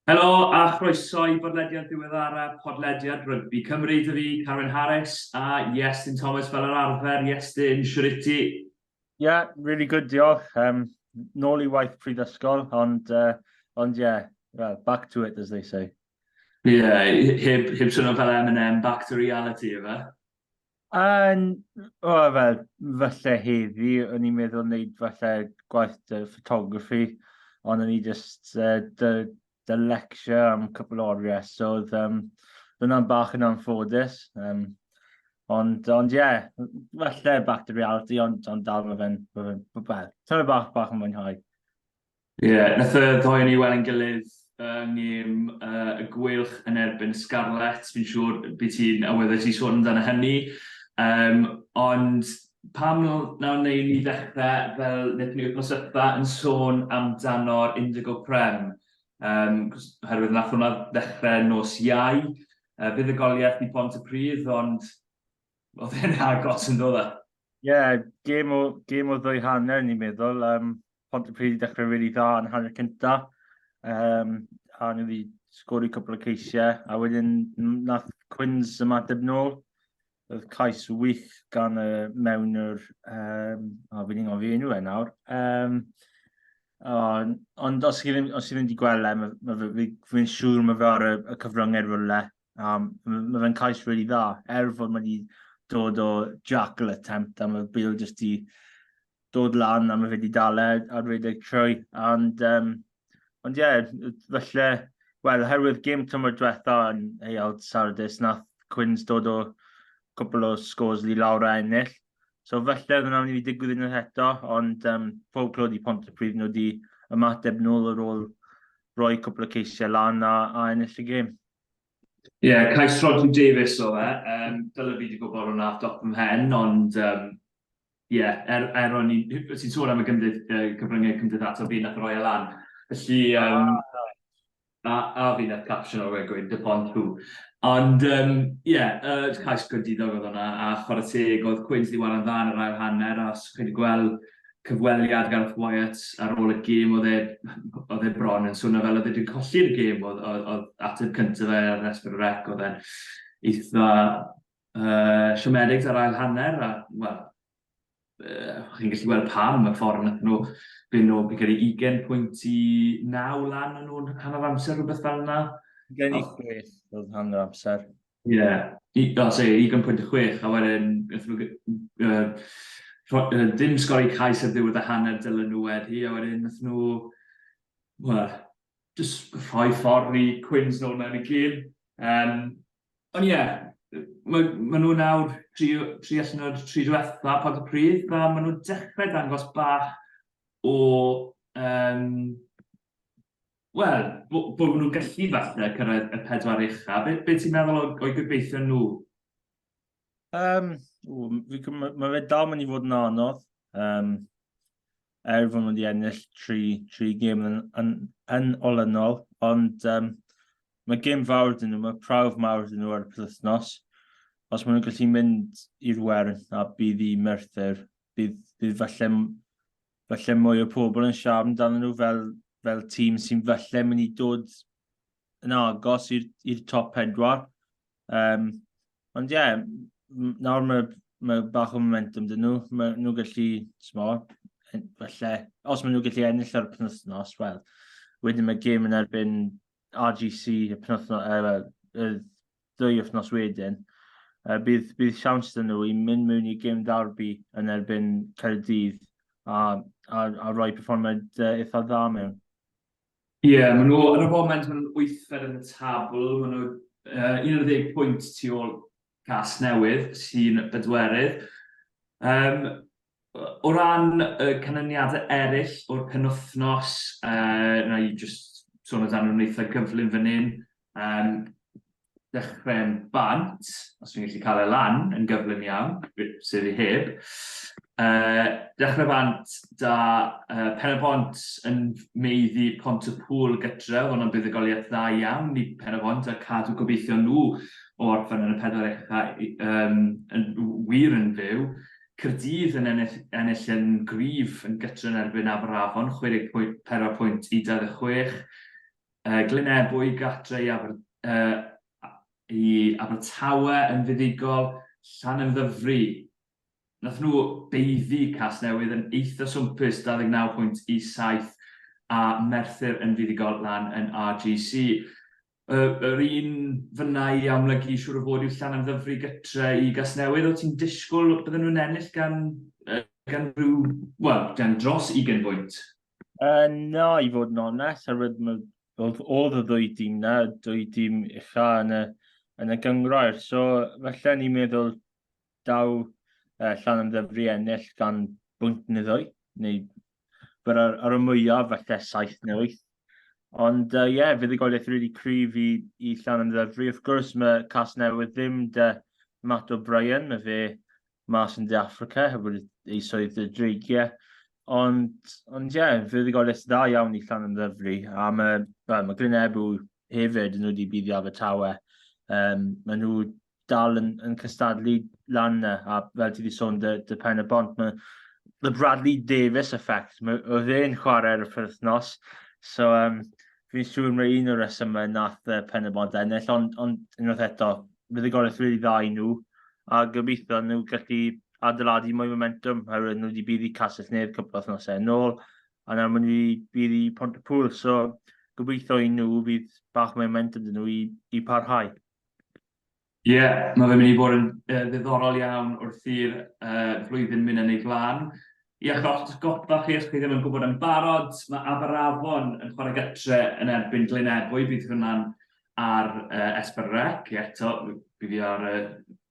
Helo a chroeso i bodlediad diweddara podlediad rygbi Cymru dy fi, Carwyn Harris a Iestyn Thomas fel yr arfer. Iestyn, siwriti? Yeah, really good, diolch. Nôl I waith prifysgol, ond yeah, well, back to it, as they say. Heb swnio fel M&M, back to reality efe? And, fel, falle heddi, o'n i'n meddwl wneud falle gwaith photography, ond o'n i just dy lecture am cwpl o oriau, so hwnna'n bach yn anffodus. Ond yeah, falle back to reality, ond dal mae fe'n, tyma bach yn mwynhau. Nath y ddoi ni weld yn gilydd yng ngêm y Gweilch yn erbyn Sgarlets. Fi'n siŵr beth ti'n awyddus i sôn amdano hynny. Ond pam nawr neu ni ddechrau fel wnaethon ni wythnos yma yn sôn amdano'r Indigo Prem. Oherwydd nath hwnna ddechrau nos Iau. Fuddugoliaeth i Pontypridd, ond oedd e'n agos yn dod e. Yeah, game o ddwy hanner, ni'n meddwl. Pontypridd i dechrau really dda yn hanner cynta. A nhw wedi sgori cwpl o ceisiau. A wedyn nath Quins ymateb nôl. Oedd cais wych gan mewn yr... fi'n un o fi enw e nawr. Ond os chi ddim wedi gweld fi'n siŵr mae fe ar y cyfryngau rwle. Mae fe'n cais really dda. Fod mae wedi dod o jackal attempt a mae Bill jyst i dod lan a mae fe wedi dale ar redeg trwy. Ond yeah, felly, wel, herwydd game tymor diwetha yn Euog Sardis, nath Quins dod o cwpl o scores li lawr a ennill. So felly, dyna ni wedi digwydd unwaith eto, ond pob clod I Pontypridd nhw wedi ymateb nôl ar ôl rhoi cwpl o ceisiau lan a ennill y gêm. Cais Rodri Davies o fe. Dyle fi wedi gwybod hwnna off top ym mhen, ond o'n i... Ti'n sôn am y cyfryngau cymdeithasol fi nath roi e lan. Felly, a fi nath caption o'r gweud dy pont nhw. Ond, cais gydyddog oedd hwnna, a chwarae teg oedd Quins di wael yn dda yn yr ail hanner, a os chi wedi gweld cyfweliad Gareth Wyatt ar ôl y gêm, oedd e bron yn swnio fel oedd wedi colli'r gêm, oedd ateb cyntaf fe ar Esbyr Rec, oedd e'n eitha siomedig ar ail hanner, a wel, chi'n gallu gweld pam y ffordd nath nhw byd nhw gyda 20 pwynt I 9 lan yn nhw'n hanner amser rhywbeth fel yna. Gen I 6 oedd hanner amser. 20 pwynt 6, a wedyn dim sgori cais ar ddiwedd y hanner Dilyn nhw wedi, a wedyn nath nhw, just rhoi ffordd I Quins nôl mewn I gêm. Ond mae nhw nawr tri allan o'r tri diwetha Pontypridd, a mae nhw'n dechrau dangos bach o, bod nhw'n gallu falle cyrraedd y pedwar uchaf. Be ti'n meddwl o'i gobeithio nhw? Mae fe dal mynd I fod yn anodd. Fod nhw wedi ennill tri gêm yn olynol, ond mae gêm fawr dyn nhw, mae prawf mawr dyn nhw ar y penwythnos. Os maen nhw'n gallu mynd i'r wern a bydd I Merthyr, bydd falle mwy o pobl yn siarad amdano nhw fel tîm sy'n falle mynd I dod yn agos i'r top pedwar. Ond nawr mae bach o momentum dyn nhw. Mae nhw'n gallu, falle, os maen nhw'n gallu ennill ar y penwythnos, wel, wedyn mae gêm yn erbyn RGC y penwythnos, ddwy wythnos wedyn. Bydd siawns dyn nhw I mynd mewn I gêm ddarbi yn erbyn Caerdydd a rhoi perfformiad eitha dda mewn. Maen nhw, yn y foment, maen nhw'n 8 yn y tabl, maen nhw 11 pwynt tu ôl Cas Newydd, sy'n bedwerydd. O ran canlyniadau eraill o'r penwythnos, na I just sôn amdano nhw'n eitha gyflym fan hyn. Dechrau'n bant, os fi'n gallu cael e lan, yn gyflym iawn, sydd I heb. Dechrau bant da Pen-y-bont yn meiddi Pontypŵl gytre, oedd hwnna'n buddugoliaeth dda iawn I Pen-y-bont a cadw gobeithio nhw o orffen yn y pedwar uchaf yn wir yn fyw. Caerdydd yn ennill yn gryf yn gytre yn erbyn Aberafon, 64 pwynt I 26. Glynebwy gatre i Abertawe yn fuddigol, Llanymddyfri. Nath nhw beiddi Casnewydd yn eitha swmpus 29.17 a Merthyr yn fuddigol lan yn RGC. Yr un fyna i amlygu siŵr o fod yw Llanymddyfri gytre i Gasnewydd. O ti'n disgwyl bydden nhw'n ennill gan gan dros 20 pwynt? Na, i fod yn onest, oedd y ddwy dîm na, dwy dîm ucha yn y gyngrair. So, felly ni'n meddwl daw Llanymddyfri ennill gan bwynt neu ddwy, neu ar y mwyaf felly 7 neu 8. Ond fuddugoliaeth rili cryf i Llanymddyfri. Wrth gwrs mae Casnewydd ddim dy Matt O'Brien, mae fe mas yn De Affrica, hefyd ei swydd y dreigiau. Ond fuddugoliaeth dda iawn i Llanymddyfri. A mae Glynebw hefyd yn wedi byddi Abertawe. Mae nhw dal yn cystadlu lan na, a fel ti wedi sôn dy pen y bont, mae the Bradley Davis effect, oedd e'n chwarae'r wythnos, so fi'n siŵr mae un o'r resymau nath pen y bont ennill, ond unwaith eto, fuddugoliaeth rili dda i nhw, a gobeithio nhw gallu adeiladu mwy momentum, oherwydd nhw wedi byddi Castell Nedd cwpl o wythnosau yn ôl, a nawr maen nhw wedi byddi Pontypool, so gobeithio i nhw bydd bach momentum dyn nhw i parhau. Mae fe'n mynd i fod yn ddiddorol iawn wrth i'r flwyddyn mynd yn ei blaen. Gotfa chi, os chi ddim yn gwybod yn barod, mae Aberafon yn chwarae gytre yn erbyn Glynebwy, bydd hwnna'n ar Esbyrrec. Eto, bydd fi ar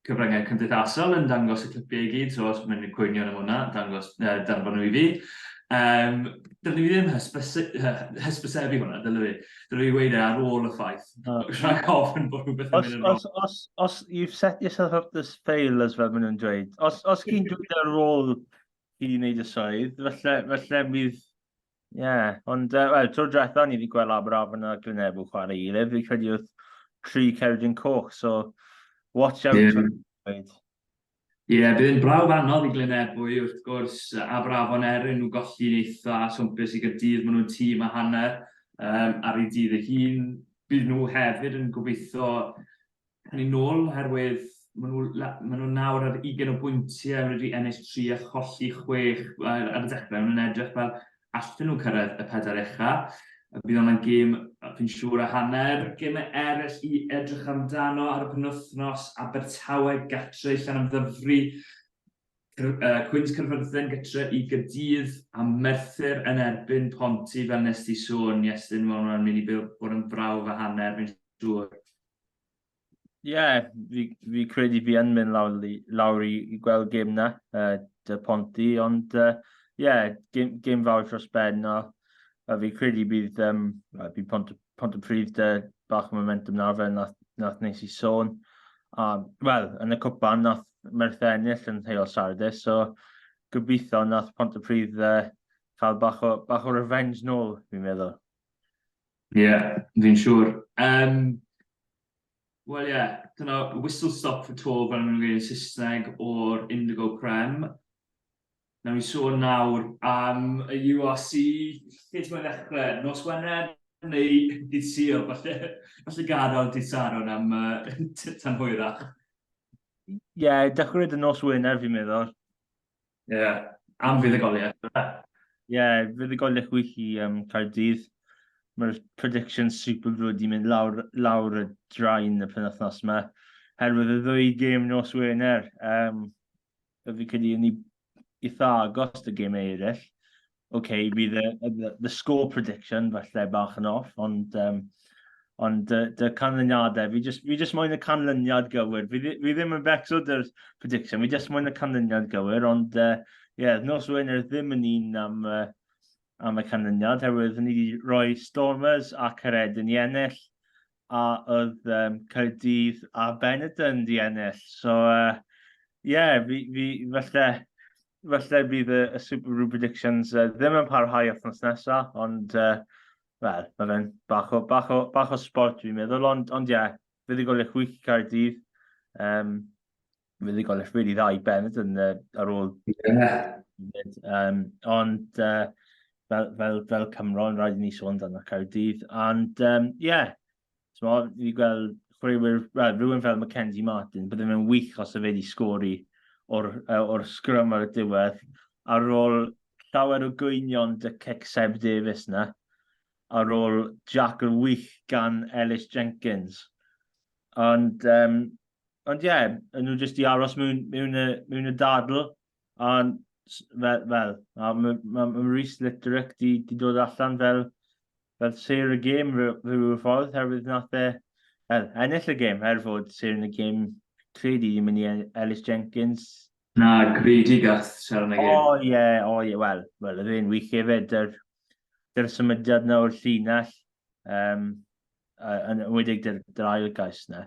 gyfryngau cymdeithasol yn dangos y clipiau i gyd, so os mae'n cwynion am hwnna, danfon nhw i fi. Dylwn i ddim hysbysebu hwnna, dylwn i. Dylwn i weid ar ôl y ffaith. Rhaid ofyn bod rhywbeth yn mynd yn rong. Os you've set yourself up this fail, as fel maen nhw'n dweud, os chi'n dweud ar ôl i wneud y swydd, felly bydd... ond tro diwethaf ni wedi gweld Aberafon a Glynebw chwarae i gilydd, fi credu oedd 3 Caerdydd coch, so watch out. Bydd yn brawf anodd i Glynebwy, wrth gwrs, Aberafon nhw golli yn eitha swmpus i Gaerdydd, maen nhw'n tîm a hanner ar ei dydd y hun. Bydd nhw hefyd yn gobeithio hynny nôl, oherwydd maen nhw nawr ar 20 o bwyntiau, maen nhw wedi ennill 3 a cholli 6 ar y dechrau, maen nhw'n edrych fel allan nhw cyrraedd y 4 ucha. Bydd hwnna'n gêm, fi'n siŵr a hanner, gemau eraill i edrych amdano ar y penwythnos, Abertawe gatre i Llanymddyfri, Cwins Caerfyrddin gatre i Gaerdydd, a Merthyr yn erbyn Ponty fel nes ti sôn, Iestyn, mae hwnna'n mynd i bod yn brawf a hanner, fi'n siŵr. Fi credu fi yn mynd lawr i gweld gêm na, dy Ponty, ond gêm fawr dros ben, a fi credu bydd Pontypridd bach o momentum nawr fel nath nes i sôn. Yn y cwpan nath Merthyr ennill yn heol Sardis, so gobeithio nath Pontypridd cael bach o revenge nôl, fi'n meddwl. Fi'n siŵr. Dyna whistle stop for tour fel nhw'n gwneud yn Saesneg o'r Indigo Prem. Nawn ni sôn nawr am y URC, lle ti'n mynd ddechrau, nos Wener neu dydd Sul, falle gadael dydd Saron am tan hwyrach. Dechrau y nos Wener fi'n meddwl. Am fuddugoliaeth. Fuddugoliaeth wych i Caerdydd. Mae'r predictions super good i mynd lawr y draen y penwythnos yma. Herwydd y ddwy gêm nos Wener. Fi credu ni eitha agos y gêm eraill. Bydd the score prediction falle bach yn off, ond dy canlyniadau, fi just moyn y canlyniad gywir. Fi ddim yn becso dy'r prediction, fi just moyn y canlyniad gywir, ond nos Wener ddim yn un am y canlyniad, herwydd ni wedi rhoi Stormers a Caerdydd i ennill, a oedd Caerdydd a Benetton i ennill. So, falle bydd y Super Rule predictions ddim yn parhau wythnos nesaf, ond mae fe'n bach o sport fi'n meddwl, ond fuddugoliaeth wych i Caerdydd, fuddugoliaeth rili dda i Benetton ar ôl. Ond fel Cymro, yn rhaid i ni sôn dan y Caerdydd. Ond, ni gweld chwaraewyr, rhywun fel Mackenzie Martin, byddai fe'n wych os y fe wedi sgori o'r sgrym ar y diwedd, ar ôl llawer o gwynion dy Cic Seb Davies na, ar ôl Jack yn wych gan Ellis Jenkins. Ond yn nhw jyst i aros mewn y dadl, ond mae Rhys Edrych di dod allan fel sêr y gêm rhyw ffordd, herwydd nath ennill y gêm, fod sêr yn y gêm credu i mynd i Ellis Jenkins. Na, greidi gath ser yn y gêm. Wel, y fe'n wych hefyd, dy'r symudiad na o'r llinell, yn wedig dy'r ail gais na.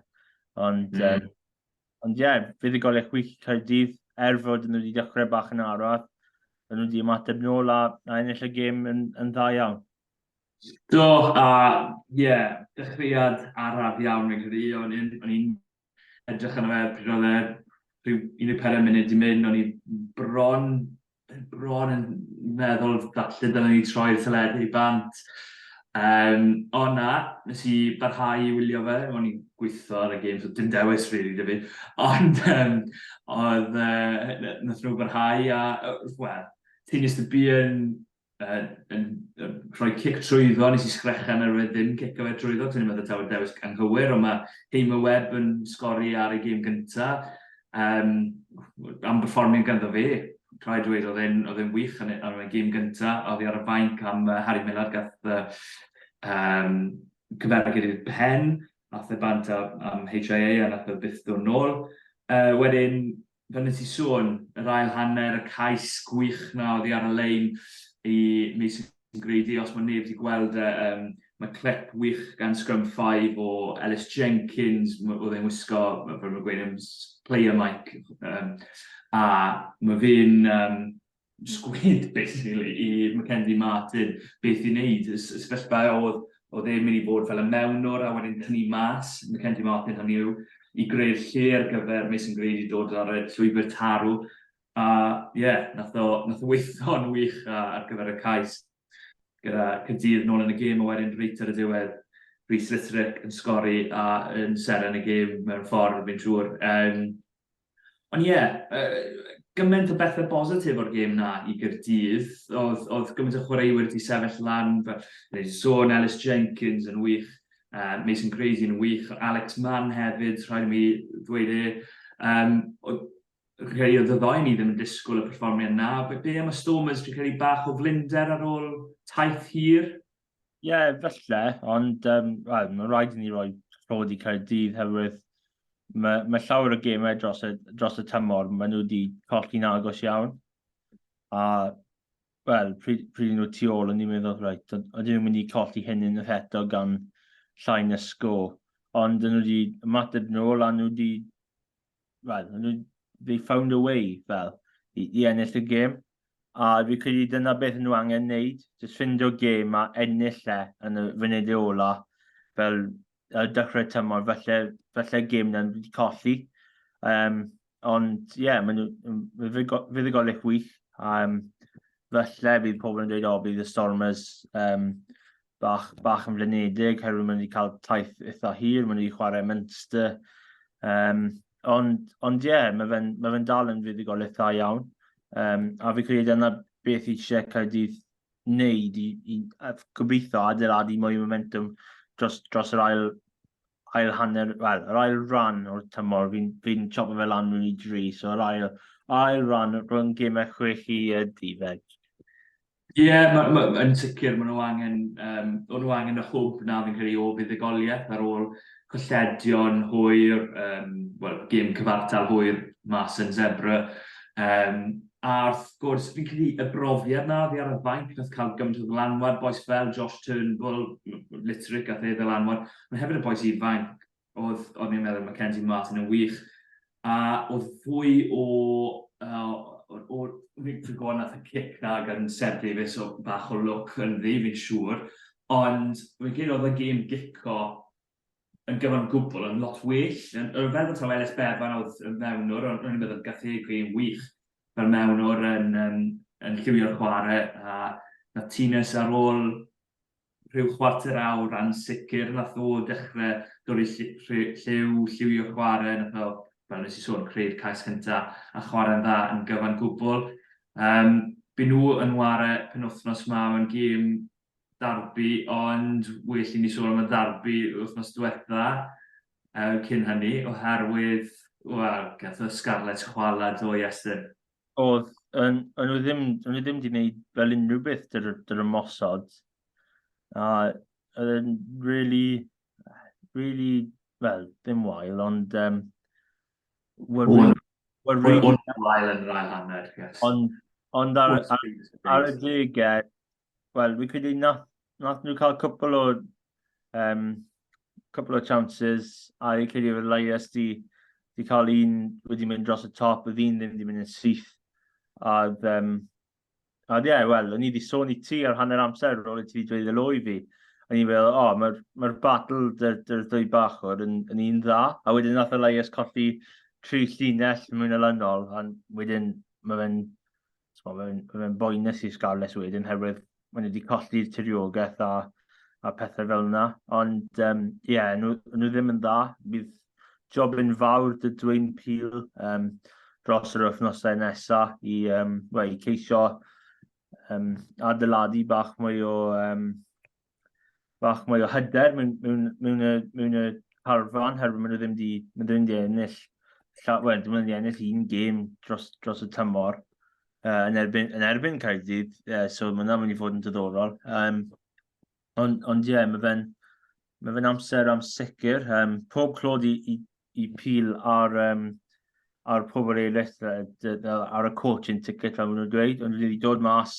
Ond fuddugoliaeth wych Caerdydd, fod nhw wedi dechrau bach yn araf, nhw wedi ymateb nôl a ennill y gêm yn dda iawn. Do, dechreuad araf iawn yn credu, o'n i'n edrych yna fe, pryd oedd rhyw 14 munud i mynd, o'n i bron yn meddwl falle dyna ni troi'r teledu i bant. Ond na, nes i barhau i wylio fe, o'n i'n gweithio ar y gêm, so dim dewis rili dy fi. Ond nath nhw barhau a, ti'n ystod bu yn rhoi cic trwyddo, nes i sgrechen ar y ddim cic o fe trwyddo, ti'n meddwl taw dewis anghywir, ond mae Heima Webb yn sgori ar y gêm gyntaf. Am berfformio ganddo fe, rhaid dweud oedd e'n wych yn y gêm gyntaf, oedd hi ar y fainc am Harry Millard gath cyferbyn gyda'r pen, nath e bant am HIA a nath e byth ddod nôl. Wedyn, fel nes i sôn, yr ail hanner, y cais gwych na oedd hi ar y lein i Mason Grady, os mae neb wedi gweld mae clip wych gan Scrum 5 o Ellis Jenkins, oedd e'n wisgo, fel mae'n gweud, player mic, a mae fe'n sgwyd, basically, i Mackenzie Martin beth i wneud, especially oedd e'n mynd i bod fel y mewnwr a wedyn tynnu mas, Mackenzie Martin hynny yw, i greu'r lle ar gyfer Mason Grady dod ar y llwybr tarw, a nath o weithio'n wych ar gyfer y cais, gyda Caerdydd nôl yn y gêm, a wedyn reit ar y diwedd, Rhys Edrych yn sgori a yn ser yn y gêm mewn ffordd fi'n siŵr. Ond gymaint o bethau positif o'r gêm na i Caerdydd, oedd gymaint o chwaraewyr wedi sefyll lan, sôn Ellis Jenkins yn wych, Mason Grady yn wych, Alex Mann hefyd, rhaid i mi ddweud oedd y ddoi ni ddim yn disgwyl y perfformiad na. Be am y Stormers, dwi'n credu bach o flinder ar ôl taith hir? Falle, ond mae rhaid i ni roi rhod i Caerdydd herwydd mae llawer o gemau dros y tymor, mae nhw wedi colli'n agos iawn. A, pryd nhw tu ôl, o'n i'n meddwl, oedden nhw'n mynd i colli hyn unwaith eto gan llai na sgôr. Ond nhw wedi ymateb nôl a nhw wedi, they found a way, i ennill y gêm. A fi credu dyna beth nhw angen wneud, jyst ffindio gêm a ennill yn y funudau ola, fel dechrau tymor, felly gêm na'n wedi colli. Ond mae fuddugoliaeth wych, felly bydd pobl yn dweud, bydd y Stormers bach yn flinedig, herwydd maen nhw wedi cael taith eitha hir, maen nhw wedi chwarae Munster. Ond mae fe'n dal yn fuddugoliaeth dda iawn. A fi credu dyna beth eisiau Caerdydd wneud i gobeithio adeiladu mwy momentum dros yr ail hanner, yr ail ran o'r tymor, fi'n chopo fel lan nhw'n i 3, so yr ail ran rhwng gemau 6 i 12. Yn sicr, maen nhw angen y hwb na fi'n credu o fuddugoliaeth ar ôl colledion hwyr, gêm cyfartal hwyr mas yn Zebra. A wrth gwrs, fi'n credu y brofiad na ddi ar y fainc, nath cael gymaint o ddylanwad, boes fel Josh Turnbull, Litterick a the ddylanwad, ond hefyd y boes ifanc, oedd ni'n meddwl Mackenzie Martin yn wych. A oedd fwy fi'n gwybod nath y cic na gan Seb Davies o bach o look yn ddi, fi'n siŵr, ond fi'n credu oedd y gêm gico yn gyfan gwbl yn lot well. Fel bod taw Ellis Bevan oedd yn mewnwr, ond ni'n meddwl gath ei gêm wych fel mewnwr yn lliwio'r chwarae, a na Tines ar ôl rhyw chwarter awr ran sicr, nath o dechrau dod i lliwio chwarae, nath o, fel nes i sôn, creu'r cais cynta a chwarae'n dda yn gyfan gwbl. By nhw yn ware penwythnos ma mewn gêm ddarbi, ond well i ni sôn am y ddarbi wythnos diwetha cyn hynny, oherwydd, wel, gath o Sgarlets chwalad o Iestyn. Oedd, o'n nhw ddim di wneud fel unrhyw beth dy'r ymosod. A oedd yn really, well, ddim wael, ond were really, O'n wael yn yr ail hanner, yes. ond ar y degau, wel, fi credu nath nhw cael cwpl o chances, a fi credu fod Laius di cael un wedi mynd dros y top, oedd un ddim wedi mynd yn syth. A ie, wel, o'n i wedi sôn i ti ar hanner amser ar ôl i ti dweud y loi fi. O'n i fel, mae'r battle dy'r ddwy bachwr yn un dda. A wedyn nath y Laius colli 3 llinell mewn ylynol. A wedyn, mae fe'n boenus i Sgarlets wedyn, herwydd mae wedi colli'r tiriogaeth a pethau fel yna. Ond, ie, nhw ddim yn dda. Bydd job yn fawr dy dweud pil dros yr wythnosau nesaf i ceisio adeiladu bach mwy o hyder mewn y carfan, herwydd maen nhw ddim di ennill, dim ond di ennill un gêm dros y tymor yn erbyn Caerdydd, so mae hwnna'n mynd i fod yn diddorol. Ond ie, mae fe'n amser am sicr. Pob clod i pil ar pobl eraill ar y coaching ticket, fel maen nhw'n dweud, ond wedi dod mas,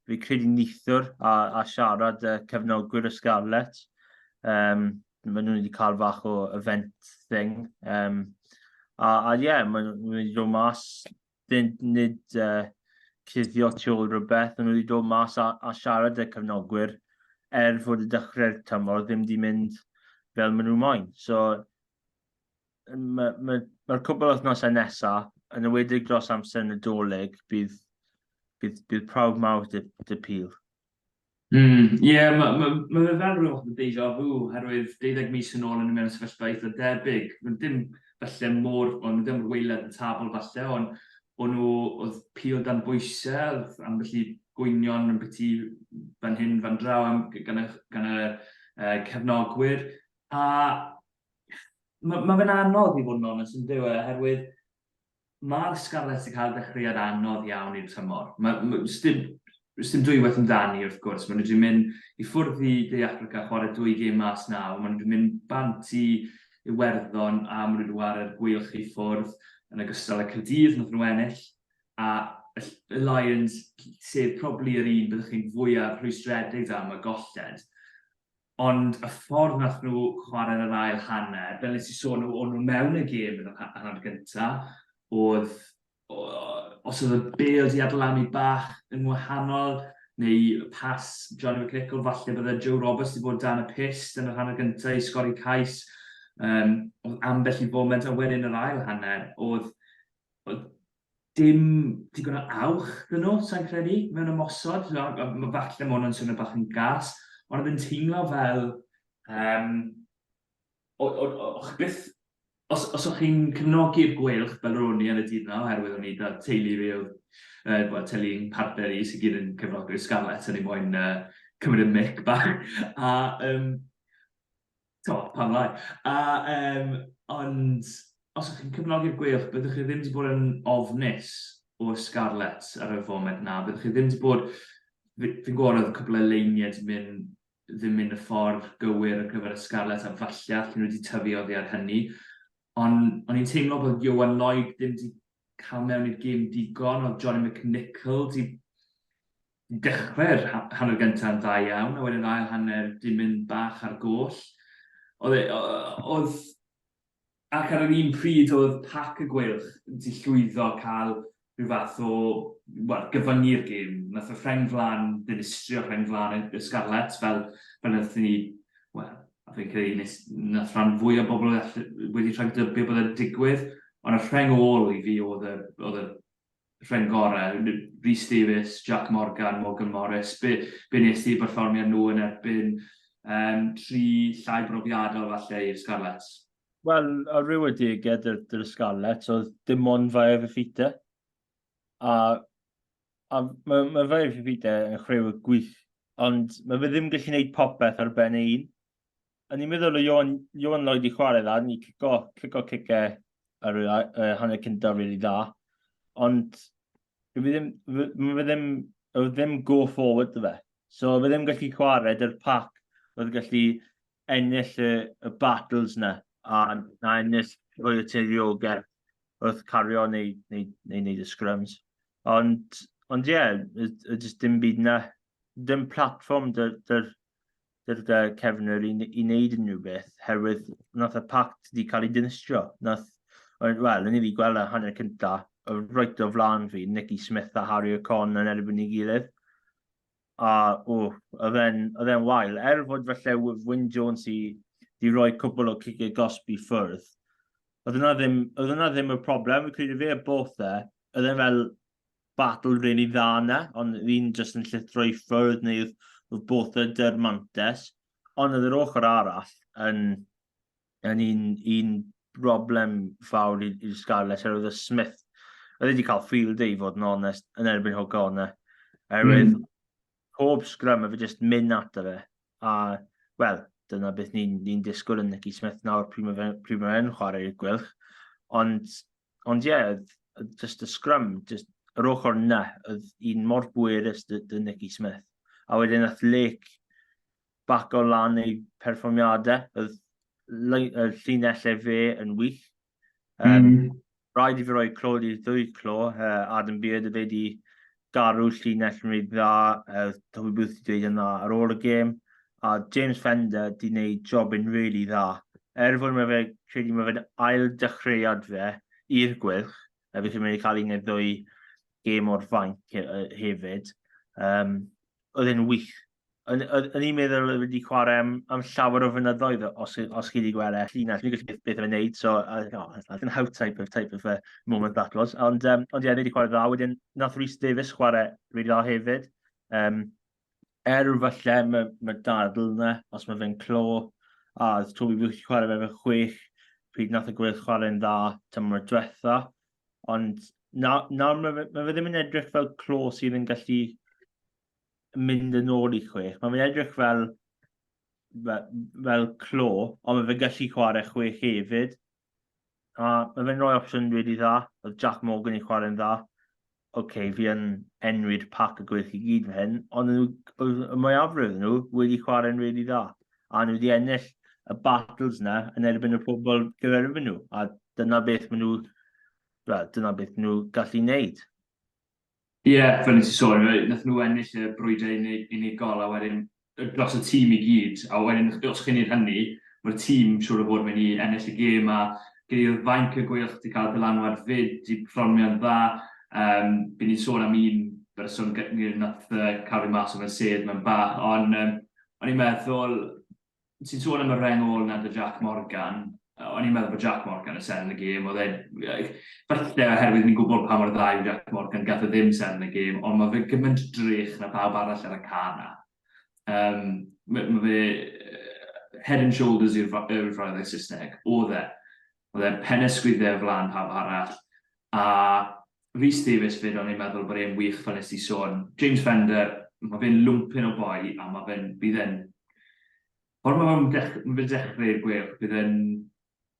fi credu neithwr a siarad cefnogwyr y Sgarlets. Maen nhw wedi cael fach o event thing. A ie, maen nhw wedi dod mas, nid cuddio tu ôl rhywbeth, maen nhw wedi dod mas a siarad y cefnogwyr fod y dechrau'r tymor ddim wedi mynd fel maen nhw moyn. So, mae'r cwbl wythnosau nesaf, yn ywedig dros amser Nadolig, bydd prawf mawr dy pil. Ie, mae fe fel rhywbeth yn deja vu, herwydd 12 mis yn ôl yn mewn sefyllfa eitha debyg. Dim falle mor, ond ddim weilad y tabl falle, ond oedd pil dan bwysau, ambell i gwynion yn byti fan hyn, fan draw gan y cefnogwyr. A mae fe'n anodd i fod yn onest yn dyw oherwydd mae'r Sgarlets yn cael dechreuad anodd iawn i'r tymor. Dim dwywaith amdani wrth gwrs, maen nhw wedi mynd i ffwrdd i De Affrica chwarae 2 gêm mas naw, maen nhw wedi mynd bant i Iwerddon a maen nhw wedi ware'r Gweilch i ffwrdd yn ogystal y Caerdydd, nath nhw ennill, a y Lions, sef probably yr un byddwch chi'n fwyaf rhwystredig am y golled. Ond y ffordd nath nhw chwarae yn yr ail hanner, fel nes i sôn, o'n nhw mewn y gêm yn y hanner gyntaf, os oedd y bêl di adlanu bach yn wahanol, neu pas Johnny McNichol, falle bydde Joe Roberts di bod dan y pist yn y hanner gyntaf i sgori cais. Oedd ambell i foment a wedyn yr ail hanner, oedd dim digon o awch dyn nhw, sa'n credu, mewn ymosod. Mae falle mae hwnna'n swnio bach yn gas, ond oedd yn teimlo fel os o'ch chi'n cefnogi'r Gweilch fel ro'n ni yn y dydd na, oherwydd o'n i da teulu fi teulu'n partner i sy'n gyd yn cefnogi'r Sgarlets yn ei moyn cymryd y mic bach. Pan lai. Ond os o'ch chi'n cefnogi'r Gweilch, byddwch chi ddim wedi bod yn ofnus o'r Sgarlets ar y foment na. Byddwch chi ddim wedi bod, fi'n gwybod oedd cwbl o leiniau ddim mynd y ffordd gywir ar gyfer y Sgarlets a falle allan nhw wedi tyfu oddi ar hynny. Ond o'n i'n teimlo bod Iowan Lloyd ddim wedi cael mewn i'r gêm digon, oedd Johnny McNichol wedi dechrau'r hanner gyntaf yn dda iawn, a wedyn ail hanner wedi mynd bach ar goll. Ac ar yr un pryd oedd pac y Gweilch wedi llwyddo cael rhyw fath o gyfyngu'r gêm. Nath y rheng flan dinistrio rheng flan y Sgarlets fel nath ni, a fi'n credu nath rhan fwy o bobl wedi rhaid dybio bod e'n digwydd, ond y rheng ôl i fi oedd y rhain gorau, Rhys Davies, Jack Morgan, Morgan Morris, be nes ti perfformio nhw yn erbyn 3 llai brofiadol falle i'r Sgarlets? Wel, ar ryw adegau dy'r Sgarlets, oedd dim ond fe efo ffita. A mae fe efo ffita yn chrew y gwych, ond mae fe ddim gallu gwneud popeth ar ben ein. A ni'n meddwl o Iwan Lloyd i chwarae dda, ni cico ar y hanner cyntaf rili dda. Ond mae ddim go forward dy fe. So fe ddim gallu chwarae dy'r pac, oedd gallu ennill y battles na, a ennill o'i teiriogau wrth cario neu wneud y scrums. Ond jyst dim byd na, dim platform dy'r cefnwyr i wneud unrhyw beth, herwydd nath y pact wedi cael ei dynistrio. Wel, yn i fi gweld y hanner cynta, right o flan fi, Nicky Smith a Harry O'Connor yn erbyn ei gilydd. A oedd e'n wael. Fod falle Wyn Jones i roi cwbl o cigau gosbi ffwrdd. Oedd yna ddim y problem. Fi'n credu fe a both oedd e'n fel battle really dda na, ond fi'n just yn llithro i ffwrdd neu oedd both y dermantes. Ond oedd yr ochr arall yn un broblem fawr i'r Sgarlets, oedd y Smith. Oedd wedi cael field ei fod yn onest yn erbyn O'Connor. Pob scrum fe jyst mynd at fe. A, wel, dyna beth ni'n disgwyl yn Nicky Smith nawr pryd mae fe'n chwarae i'r Gweilch. Ond just y scrum, just yr ochr na, oedd un mor bwerus dy Nicky Smith. A wedyn oedd Lake bac o lan ei perfformiadau, oedd llinellau fe yn wych. Rhaid i fi roi clod i'r ddwy clo, Adam Beard y fe di garw llinell yn rhaid dda, Toby Booth wedi dweud yna ar ôl y gêm, a James Fender wedi gwneud job yn really dda. Fod mae fe'n ail dechreuad fe i'r Gweilch, a felly mae'n cael un neu ddwy gêm o'r fainc hefyd. Oedd e'n wych. Yn i'n meddwl wedi chwarae am llawer o fynyddoedd os chi wedi gweld llinell. Fi'n gallu beth yn gwneud, so like an out type of moment that was. Ond wedi chwarae dda, wedyn nath Rhys Davies chwarae rili dda hefyd. Falle mae dadl na, os mae fe'n clo, a Toby Booth chwarae fe 6, pryd nath y Gweilch chwarae'n dda tymor diwetha. Ond nawr mae fe ddim yn edrych fel clo sydd yn gallu mynd yn ôl i 6. Mae fe'n edrych fel clo, ond mae fe'n gallu chwarae 6 hefyd. A mae fe'n rhoi opsiwn wedi dda. Oedd Jack Morgan i chwarae'n dda. Fi yn enwi'r pac y Gweilch i gyd fe hyn, ond y mwyafrif nhw wedi chwarae'n really dda. A nhw wedi ennill y battles na yn erbyn y pobl gyferbyn nhw. A dyna beth maen nhw gallu wneud. Ie, fel nes i sôn, nath nhw ennill y brwydrau unigol a wedyn dros y tîm i gyd, a wedyn os chi'n neud hynny, mae'r tîm siŵr o fod mynd i ennill y gêm, a gyda'r fainc y Gweilch wedi cael dylanwad fyd i perfformio'n dda. Bydd ni'n sôn am un berson nath cael ei mas o'n sedd mewn bach, ond o'n i'n meddwl, ti'n sôn am y rengol na dy Jack Morgan, o'n i'n meddwl bod Jack Morgan yn seren y gêm, oedd e'n falle oherwydd ni'n gwybod pa mor dda yw Jack Morgan gath o ddim seren y gêm, ond mae fe gymaint drych na pawb arall ar y car na. Mae fe head and shoulders yw'r ffraiddau Saesneg, oedd e'n penesgwyddau o flaen pawb arall, a Rhys Davies fyd o'n i'n meddwl bod e'n wych fel nes i sôn. James Fender, mae fe'n lwmpyn o boi, a bydd e'n... Ond mae'n dechrau'r Gweilch, bydd e'n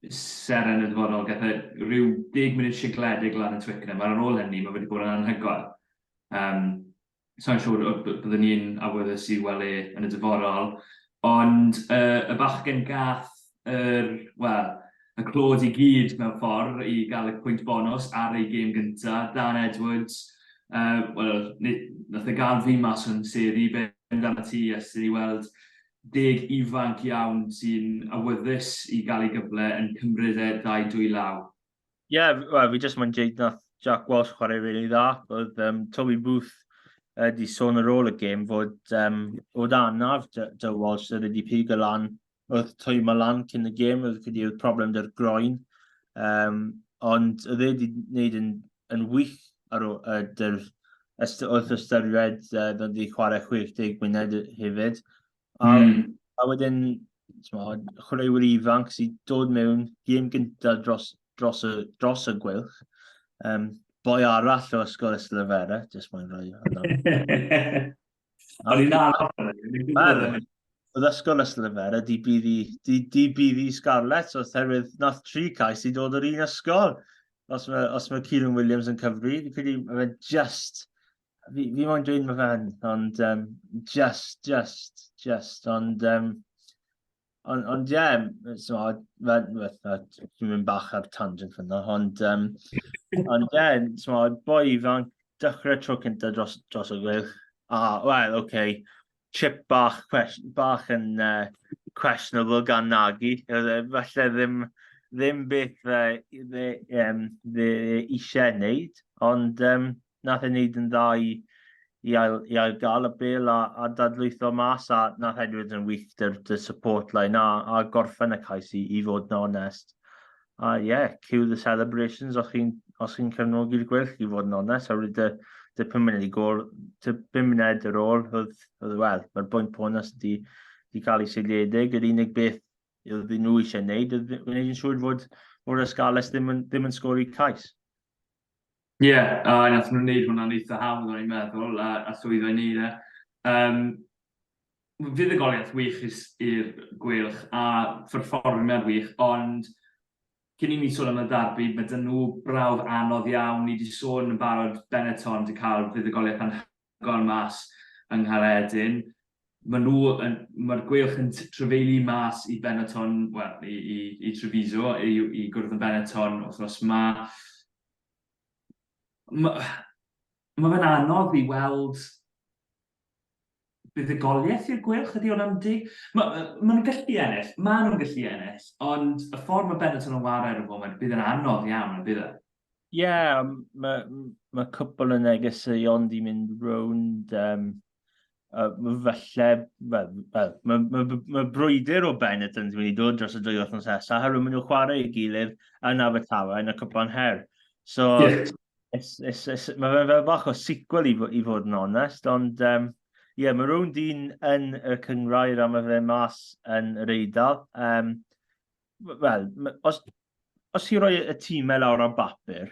seren y dyfodol, gath rhyw 10 munud sigledig lan y Twickenham, ar ôl hynny, mae wedi bod yn anhygoel. Sa'n siŵr byddwn ni'n awyddus i weld yn y dyfodol, ond y bachgen gath y clod i gyd mewn ffordd i gael y pwynt bonus ar ei gêm gyntaf, Dan Edwards. Nath gael fi mas o'n sedd i ben dan y ti, ys i weld 10 ifanc iawn sy'n awyddus i gael ei gyfle yn cymryd 2 law. Fi jyst mae'n dweud nath Jack Walsh chwarae really dda. Oedd Toby Booth di sôn ar ôl y gêm fod anaf dy Walsh oedd wedi pigo lan, oedd twymo lan cyn y gêm, oedd problem dy'r groen. Ond oedd wedi gwneud yn wych wrth ystyried ddod i chwarae 60 munud hefyd. A wedyn, chwaraewyr ifanc sy'n dod mewn gêm gyntaf dros y Gweilch. Boi arall o ysgol Ystlyfera, jyst mwyn rhoi hwnna. O'n i'n arall. Oedd ysgol Ystlyfera di buddi Sgarlets oherwydd nath 3 cais i dod o'r un ysgol. Os mae Kieran Williams yn cyfri, fi credu mae just, fi moyn dweud mae fe'n, ond just, ond ie, dwi'n mynd bach ar tangent fyna, ond ie, boi ifanc, dechrau tro cyntaf dros y Gweilch. Wel, oce, chip bach yn questionable gan Nagy, falle ddim beth eisiau wneud, ond nath e wneud yn dda i ail gael y bel a dadlwytho mas, a nath Edward yn wych dy support line a gorffen y cais i fod yn onest. A ie, cue the celebrations os chi'n cefnogi'r Gweilch i fod yn onest, a wedi dy 5 munud ar ôl, wel, mae'r bwynt bonus di cael ei seiliedig, yr unig beth oedd nhw eisiau wneud, oedd wneud yn siŵr fod y Sgarlets ddim yn sgori cais. Ie, nath nhw'n wneud hwnna'n eitha hawdd o'n i'n meddwl, a llwyddo i wneud e. Fuddugoliaeth wych i'r Gweilch, a perfformiad wych, ond cyn i ni sôn am y ddarbi, mae dyn nhw brawf anodd iawn. Ni wedi sôn yn barod Benetton wedi cael fuddugoliaeth anhygoel mas yng Nghaeredin. Mae'r Gweilch yn trefeili mas i Benetton, wel, i Treviso, i gwrdd yn Benetton wythnos yma. Mae fe'n anodd i weld fuddugoliaeth i'r Gweilch, ydy hwnna'n dig? Maen gallu ennill, ond y ffordd mae Benetton yn wario ar y foment, bydd yn anodd iawn, bydd e? Ie, mae cwpl o negeseuon di mynd rownd, falle, mae brwydr o Benetton wedi dod dros y 2 wythnos nesaf, herwydd maen nhw'n chwarae i gilydd yn Abertawe yn y cwpan her. So, mae fe'n fel bach o sequel i fod yn onest, ond ie, mae rhywun dyn yn y cyngrair a mae fe mas yn yr Eidal. Wel, os i roi y tîmau lawr ar bapur,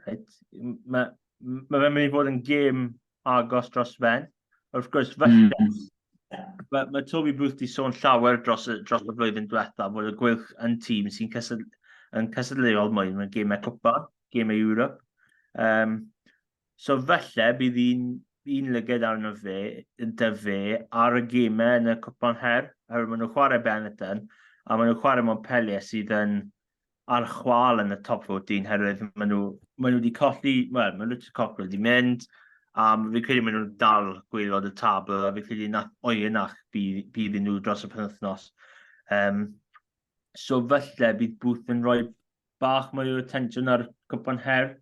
mae fe'n mynd i fod yn gêm agos dros ben. Wrth gwrs, mae Toby Booth wedi sôn llawer dros y flwyddyn diwethaf bod y Gweilch yn tîm sy'n cysadleuol mwy mewn gemau cwpan, gemau Ewrop. So felly bydd un lyged arno fe ar y gemau yn y cwpan her, oherwydd maen nhw'n chwarae Benetton, a maen nhw'n chwarae Montpellier sydd yn ar chwal yn y top 14, herwydd maen nhw wedi colli, wel, maen nhw wedi mynd, fi credu maen nhw'n dal gwaelod y tabl, a fi credu nath oenach bydd nhw dros y penwythnos. So felly bydd Booth yn rhoi bach mwy o attention ar cwpan her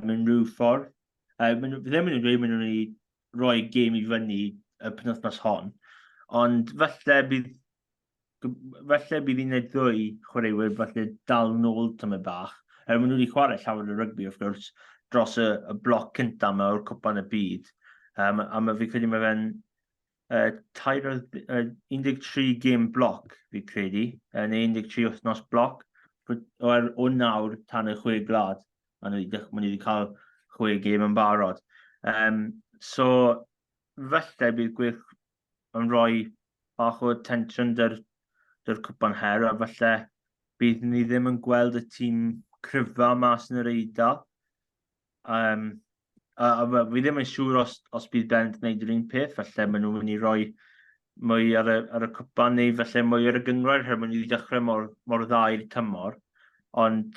mewn rhyw ffordd. Fi ddim yn dweud maen nhw'n rhoi gêm i fyny y penwythnos hon, ond felly bydd un neu 2 chwaraewyr falle dal nôl tyma bach. Maen nhw wedi chwarae llawer o rygbi, wrth gwrs, dros y bloc cyntaf yma o'r cwpan y byd. A fi credu mae fe'n 13 gêm bloc, fi credu, neu 13 wythnos bloc, o nawr tan y 6 glad. Maen nhw wedi cael 6 gêm yn barod. So, felly bydd Gweilch yn rhoi bach o attention dy'r cwpan her, a felly bydd ni ddim yn gweld y tîm cryfa mas yn yr Eidal. Fi ddim yn siŵr os bydd Bent yn gwneud yr un peth, felly maen nhw'n mynd i roi mwy ar y cwpan neu felly mwy ar y gyngrair, maen nhw wedi dechrau mor dda i'r tymor. Ond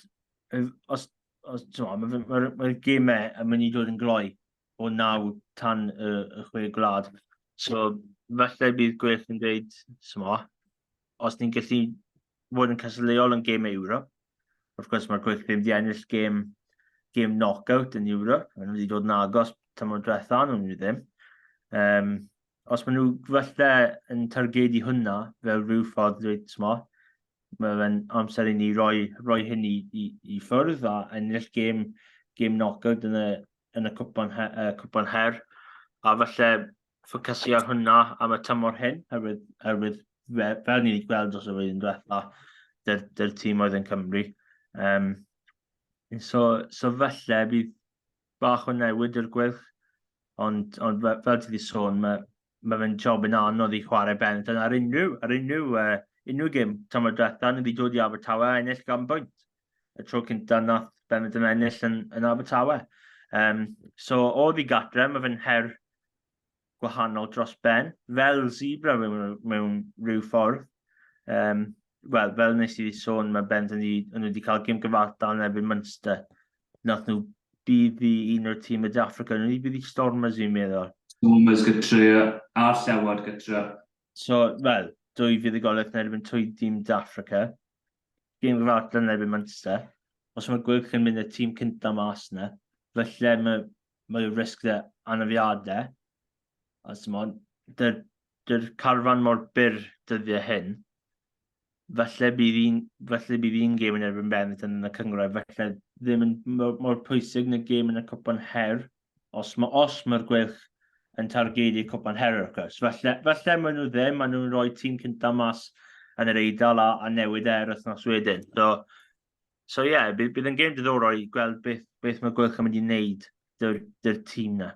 mae'r gemau yn mynd i dod yn gloi o naw tan y 6 glad. So felly bydd Gweilch yn dweud, os ni'n gallu fod yn cysadleuol yn gêm Ewrop, wrth gwrs mae'r Gweilch ddim wedi ennill gêm knockout yn Ewrop, maen nhw wedi dod yn agos tymor diwethaf, nhw'n nhw ddim. Os maen nhw felly yn targedu hwnna fel rhyw ffordd dweud, mae fe'n amser i ni roi hyn i ffwrdd a ennill gêm game knockout yn y cwpan her. A falle ffocysu ar hwnna am y tymor hyn, herwydd fel ni wedi gweld dros y flwyddyn diwetha, dy'r tîm oedd yn Cymru. So falle bydd bach o newid i'r Gweilch, ond fel ti wedi sôn, mae fe'n job yn anodd i chwarae Bennett ar unrhyw gym tymor diwetha, ni wedi dod i Abertawe a ennill gan bwynt. Y tro cynta nath Bennett yn ennill yn Abertawe. So oedd i gatre, mae fe'n her gwahanol dros ben, fel zebra mewn rhyw ffordd. Wel, fel nes i sôn, mae Bennett yn wedi cael gym gyfartal yn erbyn Munster. Nath nhw bydd i un o'r tîm y Africa, nhw wedi bydd i Stormers i'n meddwl. Stormers gytre, a'r llewod gytre. So, wel, 2 fuddugoliaeth yn erbyn 2 tîm d'Africa. Gym gyfartal yn erbyn Munster. Os mae Gweilch yn mynd y tîm cynta mas yna, felly mae risg dy anafiadau. Os dy'r carfan mor byr dyddiau hyn, falle bydd un gêm yn erbyn Bennett yn y cyngrau, falle ddim yn mor pwysig na gêm yn y cwpan her, os mae'r Gweilch yn targedu cwpan her o'r cwrs. Falle maen nhw ddim, maen nhw'n rhoi tîm cynta mas yn yr Eidal a newid wythnos wedyn. So yeah, bydd yn gêm diddorol i gweld beth mae Gweilch yn mynd i wneud dy'r tîm na.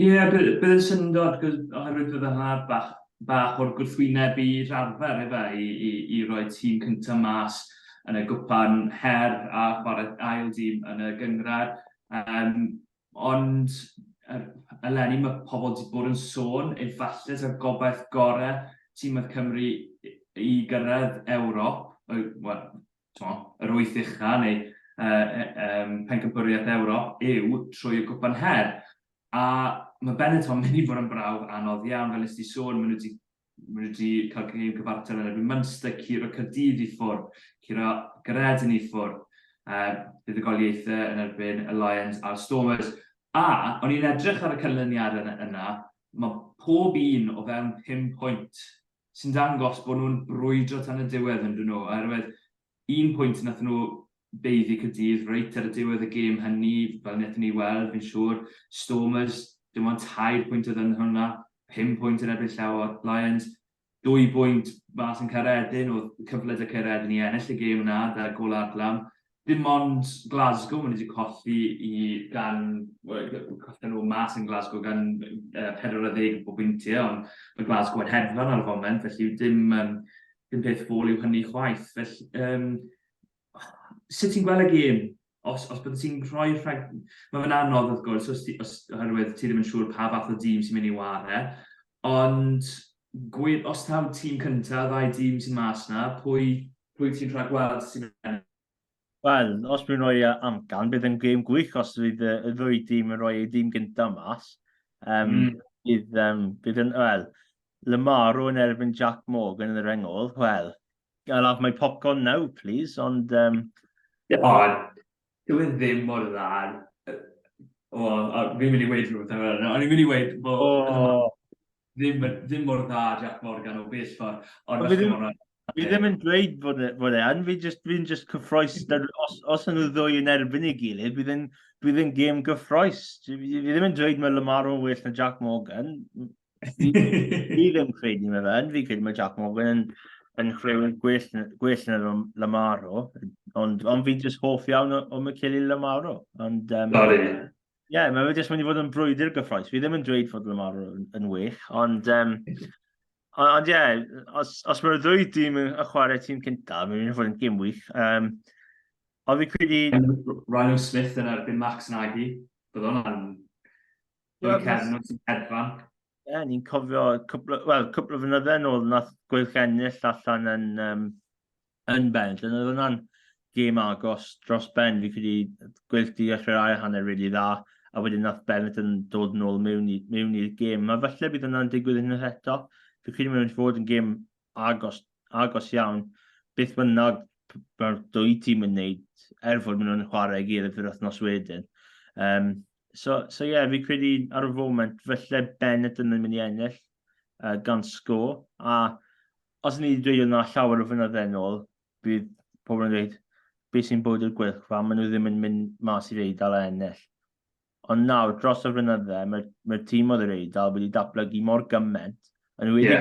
Ie, bydd yn syndod, oherwydd bydd yn bach o'r gwrthwynebu'r arfer i roi tîm cyntaf mas yn y gwpan her a chwarae ail dîm yn y gyngrau. Ond eleni mae pobl wedi bod yn sôn, efallai y gobaith gorau tîm Cymru i gyrraedd Ewrop, yr 8 ucha neu pencampwriaeth Ewrop yw trwy y gwpan her. A mae Bennett o'n mynd i fod yn brawf anodd iawn, fel ysdi sôn, maen nhw wedi cael gêm cyfartal yn erbyn Munster, curo Caerdydd i ffwrdd, curo Gyredin i ffwrdd, fuddugoliaethau yn erbyn y Lions a'r Stormers. A o'n i'n edrych ar y canlyniad yna, mae pob un o fewn 5 pwynt sy'n dangos bod nhw'n brwydro tan y diwedd yn dyn nhw, oherwydd 1 pwynt nath nhw beiddi Caerdydd reit ar y diwedd y gêm hynny, fel wnaethon ni weld, fi'n siŵr. Stormers, dim ond 2 pwynt oedd yn hwnna, 5 pwynt yn erbyn llawer Lions, 2 pwynt mas yn Caeredin, oedd cyfle dy Caeredin i ennill y gêm yna, da gol adlam. Dim ond Glasgow, maen wedi colli nhw mas yn Glasgow gan 40 o bwyntiau, ond mae Glasgow yn hedfan ar y foment, felly dim peth ffôl yw hynny chwaith. Felly, sut ti'n gweld y gêm? Os bydd ti'n rhoi rhag... Mae fe'n anodd wrth gwrs, oherwydd ti ddim yn siŵr pa fath o dîm sy'n mynd i ware, ond os taw tîm cyntaf, 2 dîm sy'n mas na, pwy ti'n rhag gweld sy'n mynd? Wel, os byddwn rhoi amcan, bydd yn gêm gwych os bydd y 2 dîm yn rhoi ei dîm gyntaf mas. Bydd yn, wel, Lamaro yn erbyn Jack Morgan yn yr engol, wel, I'll have my popcorn now, please, ond... Dyw e ddim mor dda. Fi'n mynd i weid rhywbeth am hynny. O'n i'n mynd i weid bod ddim mor dda Jack Morgan o bell ffordd. Fi ddim yn dweud bod e yn, fi'n just cyffroes, os yn nhw 2 yn erbyn ei gilydd, bydd yn gêm gyffroes. Fi ddim yn dweud mae Lamaro yn well na Jack Morgan. Fi ddim credu mae fe yn, fi credu mae Jack Morgan yn chreu'n gwell na Lamaro, ond fi'n just hoff iawn o Michele Lamaro. Ie, mae fe jyst mynd i fod yn brwydr gyffroes. Fi ddim yn dweud fod Lamaro yn wych, ond ie, os mae'r 2 dîm yn chwarae tîm cyntaf, mae'n mynd i fod yn gêm wych. Ond fi credu... Rhino Smith yn erbyn Max Nagy, bydd hwnna'n dwy cefn sy'n hedfan. Ie, ni'n cofio cwpl o fynydde nôl nath Gweilch ennill allan yn Bennett. Oedd hwnna'n gêm agos dros ben. Fi credu Gweilch di dechrau'r ail hanner rili dda, a wedyn nath Bennett yn dod nôl mewn i'r gêm. Mae falle bydd hwnna'n digwydd unwaith eto. Fi credu mae'n fod yn gêm agos iawn. Beth bynnag mae'r 2 tîm yn neud, fod maen nhw'n chwarae gilydd yr wythnos wedyn. So ie, fi credu ar y foment, felly Bennett yn mynd i ennill gan sgôr. A os ni wedi dweud yna llawer o fynydde nôl, bydd pobl yn dweud, beth sy'n bod i'r Gweilch fan, maen nhw ddim yn mynd mas i'r Eidal a ennill. Ond nawr, dros y flynydde, mae'r tîm oedd yr Eidal wedi datblygu mor gymaint, yn wedi a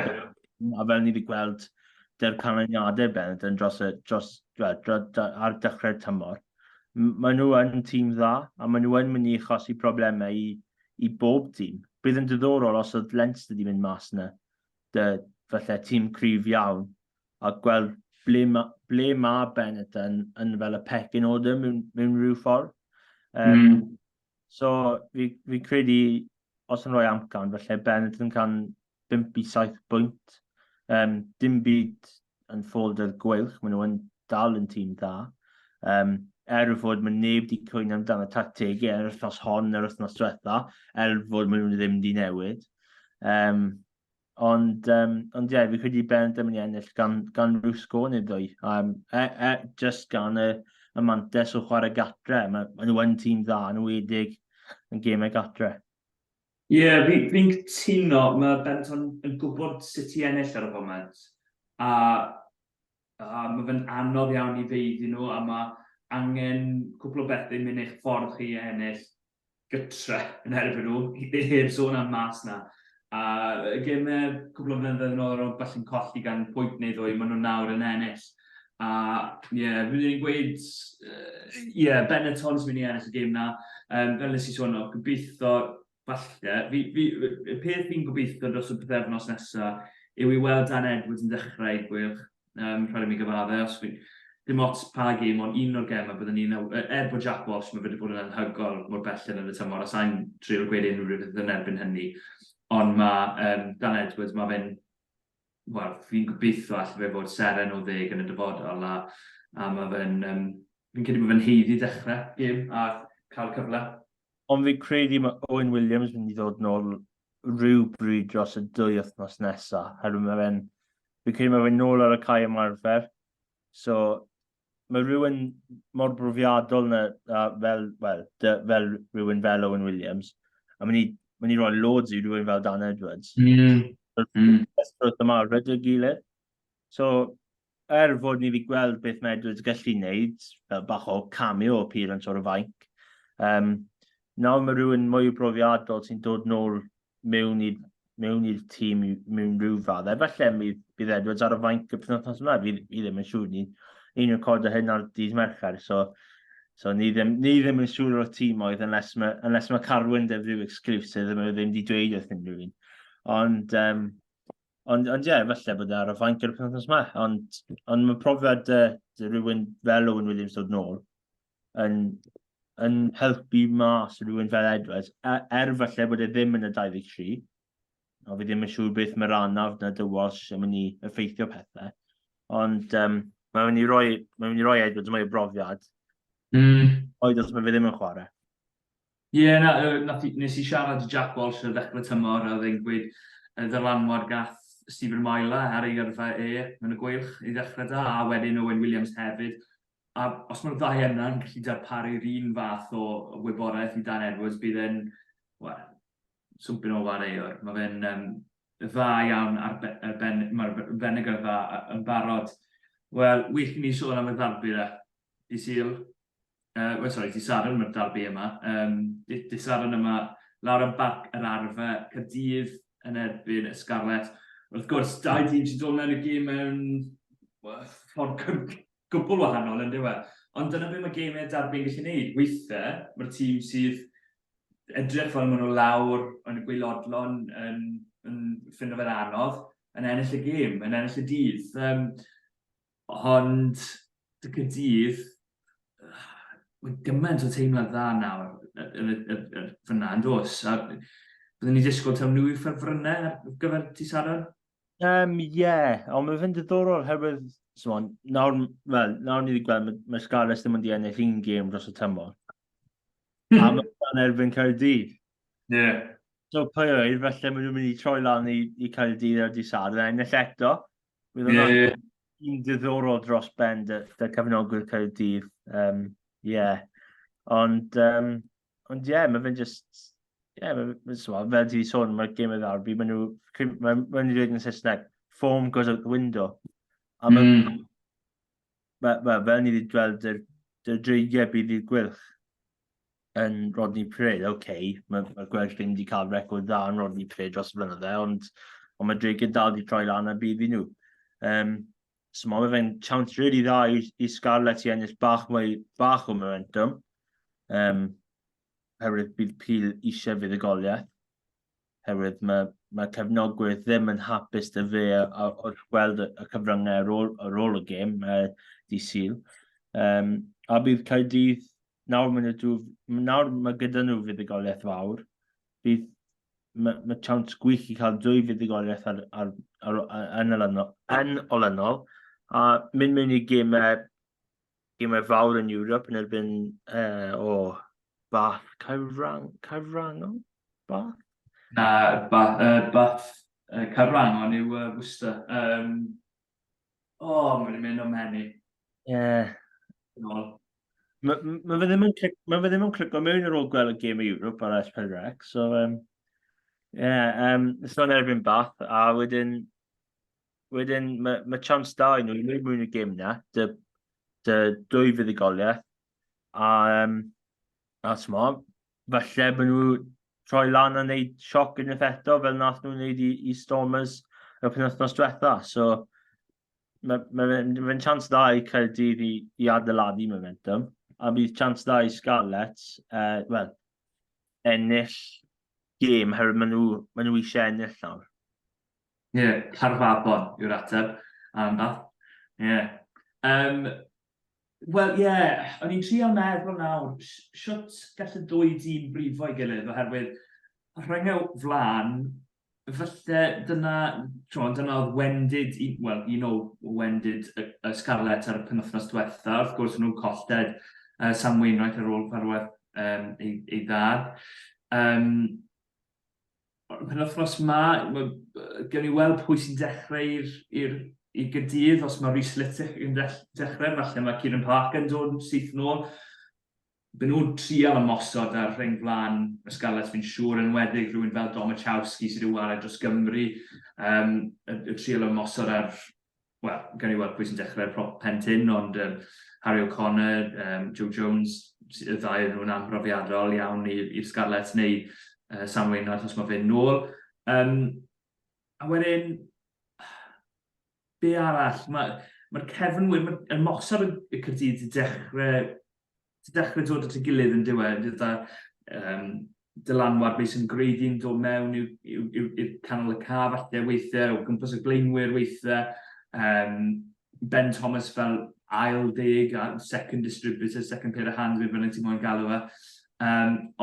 fel ni wedi gweld dy'r canlyniadau bennod yn ar dechrau'r tymor. Maen nhw yn tîm dda, a maen nhw yn mynd i achosi problemau i bob tîm. Bydd yn diddorol os oedd Leinster wedi mynd mas yna, falle tîm cryf iawn, a gweld ble mae Bennett yn fel y pecyn order mewn rhyw ffordd. So, fi credu, os yn rhoi amcan, falle Bennett yn cael 5 i 7 bwynt. Dim byd yn ffôl dy'r Gweilch, maen nhw yn dal yn tîm dda. Fod mae neb wedi cwyno amdano tactegau yr wythnos hon yr wythnos diwetha, fod maen nhw ddim wedi newid. Ond ie, fi credu Bennett yn mynd i ennill gan rhyw sgôr neu ddwy. Just gan y mantes o chwarae gatre. Maen nhw yn tîm dda yn wedig yn gemau gatre. Ie, fi'n cytuno, mae Bennett yn gwybod sut i ennill ar y foment. A mae fe'n anodd iawn i feiddi nhw, a mae angen cwpl o bethau mynd eich ffordd chi i ennill gytre yn erbyn nhw, heb sôn am mas na. A gemau cwpl o flynyddoedd yn ôl o'n falle'n colli gan pwynt neu ddwy, maen nhw nawr yn ennill. A ie, fi'n gweud, Bennett Hons mynd i ennill y gêm na. Fel nes i sôn o, gobeithio, falle, y peth fi'n gobeithio dros y bythefnos nesaf yw i weld Dan Edwards yn dechrau i Gweilch. Rhaid i mi gyfadde, os dim ots pa gêm, ond un o'r gemau byddwn ni'n, bod Jack Walsh, mae wedi bod yn anhygol mor belled yn y tymor, a sa'n trio gweud unrhyw beth yn erbyn hynny. Ond mae Dan Edwards, mae fe'n, fi'n gobeithio allai fe fod seren o 10 yn y dyfodol, a mae fe'n, fi'n credu mae fe'n heiddi dechrau gêm a cael cyfle. Ond fi'n credu mae Owen Williams mynd i ddod nôl rhyw bryd dros y 2 wythnos nesaf. Fi'n credu mae fe'n nôl ar y cae ymarfer. So, mae rhywun mor brofiadol fel rhywun fel Owen Williams. A mae'n i roi loads i rhywun fel Dan Edwards. Wrth yma rydw gilydd. So, fod ni wedi gweld beth mae Edwards gallu wneud, fel bach o cameo o appearance o'r fainc. Nawr mae rhywun mwy brofiadol sy'n dod nôl mewn i'r tîm mewn rhyw faddau. Falle bydd Edwards ar y fainc y penwythnos yma. Fi ddim yn siŵr. Ni'n recordio hyn ar dydd Mercher. So ni ddim yn siŵr o'r tîm oedd unless mae Carwyn def rhyw exclusive ddim wedi dweud wrth unrhyw un. Ond ie, falle bod ar y fainc yr penwythnos yma. Ond mae profiad rhywun fel Owen Williams dod nôl yn helpu mas rhywun fel Edwards. Falle bod e ddim yn y 23. O fi ddim yn siŵr beth mae'r anaf na dy Walsh yn mynd i effeithio pethau. Ond mae'n mynd i roi Edwards mwy o brofiad. Oed os mae fe ddim yn chwarae. Ie, nes i siarad i Jack Walsh ar ddechrau tymor, a oedd e'n gweud ddylanwad gath Stephen Myler ar ei gyrfa yn y Gweilch i ddechrau da, a wedyn Owen Williams hefyd. A os mae'r ddau yna'n gallu darparu'r un fath o wybodaeth i Dan Edwards, bydd e'n, swmpyn o wareuwr. Mae fe'n dda iawn mae'r Benegr dda yn barod. Wel, wych ni sôn am y ddarbi da. Di Sadwrn mae'r darbi yma. Di Sadwrn yma lawr am Barc yr Arfau, Caerdydd yn erbyn y Sgarlets. Wrth gwrs, 2 tîm sy'n dod mewn y gêm mewn ffordd gwbl wahanol yn diwedd. Ond dyna beth mae gemau darbi'n gallu gwneud. Weithiau, mae'r tîm sydd edrych fel maen nhw lawr yn y gwaelodlon yn ffindo fe'n anodd, yn ennill y gêm, yn ennill y dydd. Ond dy Caerdydd, mae gymaint o teimlad dda nawr fyna yn dos. Byddwn ni disgwyl taw nhw i ffurfrynnau ar gyfer ti Sadwrn? Ie, ond mae fe'n diddorol herwydd, nawr ni wedi gweld, mae Sgarlets ddim yn di ennill un gêm dros y tymor. A mae'n erbyn Caerdydd. Ie. So pwy oed, felly maen nhw'n mynd i troi lan i Caerdydd ar dydd Sadwrn, ennill eto. Bydd hwnna'n diddorol dros ben dy cefnogwyr Caerdydd. Ie. Ond mae fe'n just... fel ti wedi sôn, mae'r gêm y ddarbi, maen nhw'n dweud yn Saesneg, form goes out the window. A fel ni wedi gweld dreigiau bydd i'r Gweilch yn Rodney Pred, mae Gweilch ddim wedi cael record dda yn Rodney Pred dros y blynydde, ond mae dreigiau dal wedi troi lan a bydd i nhw. So mae fe'n chance really dda i Sgarlets i ennill bach o momentum, herwydd bydd pil eisiau fuddugoliaeth, herwydd mae cefnogwyr ddim yn hapus dy fe wrth gweld y cyfryngau ar ôl y gêm, di Sul. A bydd Caerdydd, nawr mae gyda nhw fuddugoliaeth fawr, bydd mae chance gwych i cael 2 fuddugoliaeth yn olynol, a mynd mewn i gemau fawr yn Ewrop yn erbyn Bath Caerwrangon? Bath? Na, Bath Caerwrangon yw Worcester. Mae'n mynd o menu. Ie. Mae fe ddim yn clico mewn ar ôl gweld y gêm i Ewrop ar S4C, so it's not erbyn Bath, a wedyn mae chance da i nhw i wneud mewn y gêm na, dy 2 fuddugoliaeth, a smog, falle bod nhw troi lan a wneud sioc unwaith eto, fel nath nhw'n wneud i Stormers y penwythnos diwetha, so mae'n chance da i Caerdydd i adeiladu momentum, a bydd chance da i Sgarlets, ennill gêm, herwydd maen nhw eisiau ennill nawr. Ie, Carfabon yw'r ateb, am Bath. Wel, o'n i'n trio meddwl nawr, siwt gall y 2 dîm brifo i gilydd, oherwydd rhyngau flan, falle dyna oedd wendid, wendid y Sgarlets ar y penwythnos diwetha, wrth gwrs nhw'n colled Sam Wainwright ar ôl farwedd ei ddad. Penwythnos gen i weld pwy sy'n dechrau i'r Gaerdydd, os mae Rhys Littick yn dechrau, falle mae Kieran Park yn dod syth nôl. Byn nhw'n trial ymosod ar rhyng flan y Sgarlets, fi'n siŵr, yn wedig rhywun fel Domachowski sydd wedi wario dros Gymru, y trial ymosod ar, gen i weld pwy sy'n dechrau'r prop Pentyn, ond Harry O'Connor, Joe Jones, y ddau nhw'n amrofiadol iawn i'r Sgarlets, neu Sam Wainwright os mae fe'n nôl. A wedyn, be arall? Mae'r cefnwyr, mae'r ymosod y Caerdydd wedi dechrau dod at y gilydd yn diwedd. Dylanwad beth sy'n greiddi'n dod mewn i'r canol y ca falle weithiau, o gwmpas y blaenwyr weithiau. Ben Thomas fel ail deg, a second distributor, second pair of hands, bydd bynnag ti'n moyn galw fe.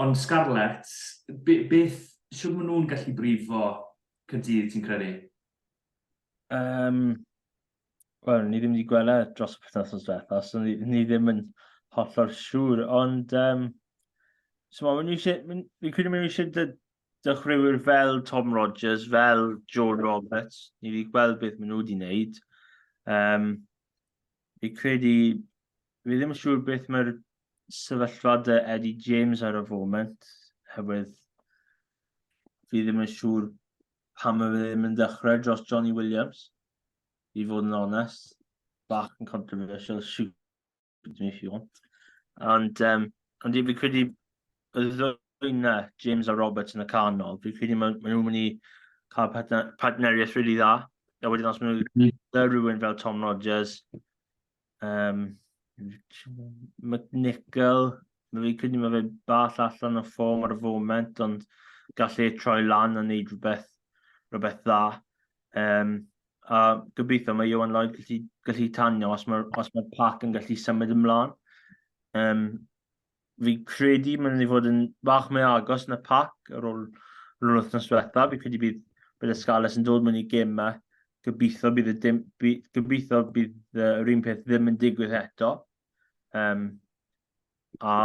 Ond Sgarlets, beth, siwr maen nhw'n gallu brifo Caerdydd, ti'n credu? Wel, ni ddim wedi gweld dros y penwythnos diwetha, so ni ddim yn hollol siŵr, ond fi'n credu mewn eisiau dechreuwyr fel Tom Rogers, fel Joe Roberts, ni wedi gweld beth maen nhw wedi wneud. Fi'n credu, fi ddim yn siŵr beth mae'r sefyllfa dy Eddie James ar y foment, herwydd fi ddim yn siŵr pam mae fe ddim yn dechrau dros Johnny Williams, i fod yn onest, bach yn controversial, shoot me if you want. Ond fi'n credu y ddwy James a Roberts yn y canol, fi'n credu maen nhw'n mynd i cael partneriaeth really dda, a wedyn os maen nhw'n rhywun fel Tom Rogers, McNichol, fi'n credu mae fe ball allan o ffom ar y foment, ond gallu troi lan a wneud rhywbeth dda. A gobeithio mae Iwan Lloyd gallu tanio os mae'r Parc yn gallu symud ymlaen. Fi'n credu mae'n mynd i fod yn bach mwy agos yn y Parc ar ôl wythnos diwetha. Fi'n credu bydd y Sgarlets yn dod mewn i gemau. Gobeithio bydd yr un peth ddim yn digwydd eto. A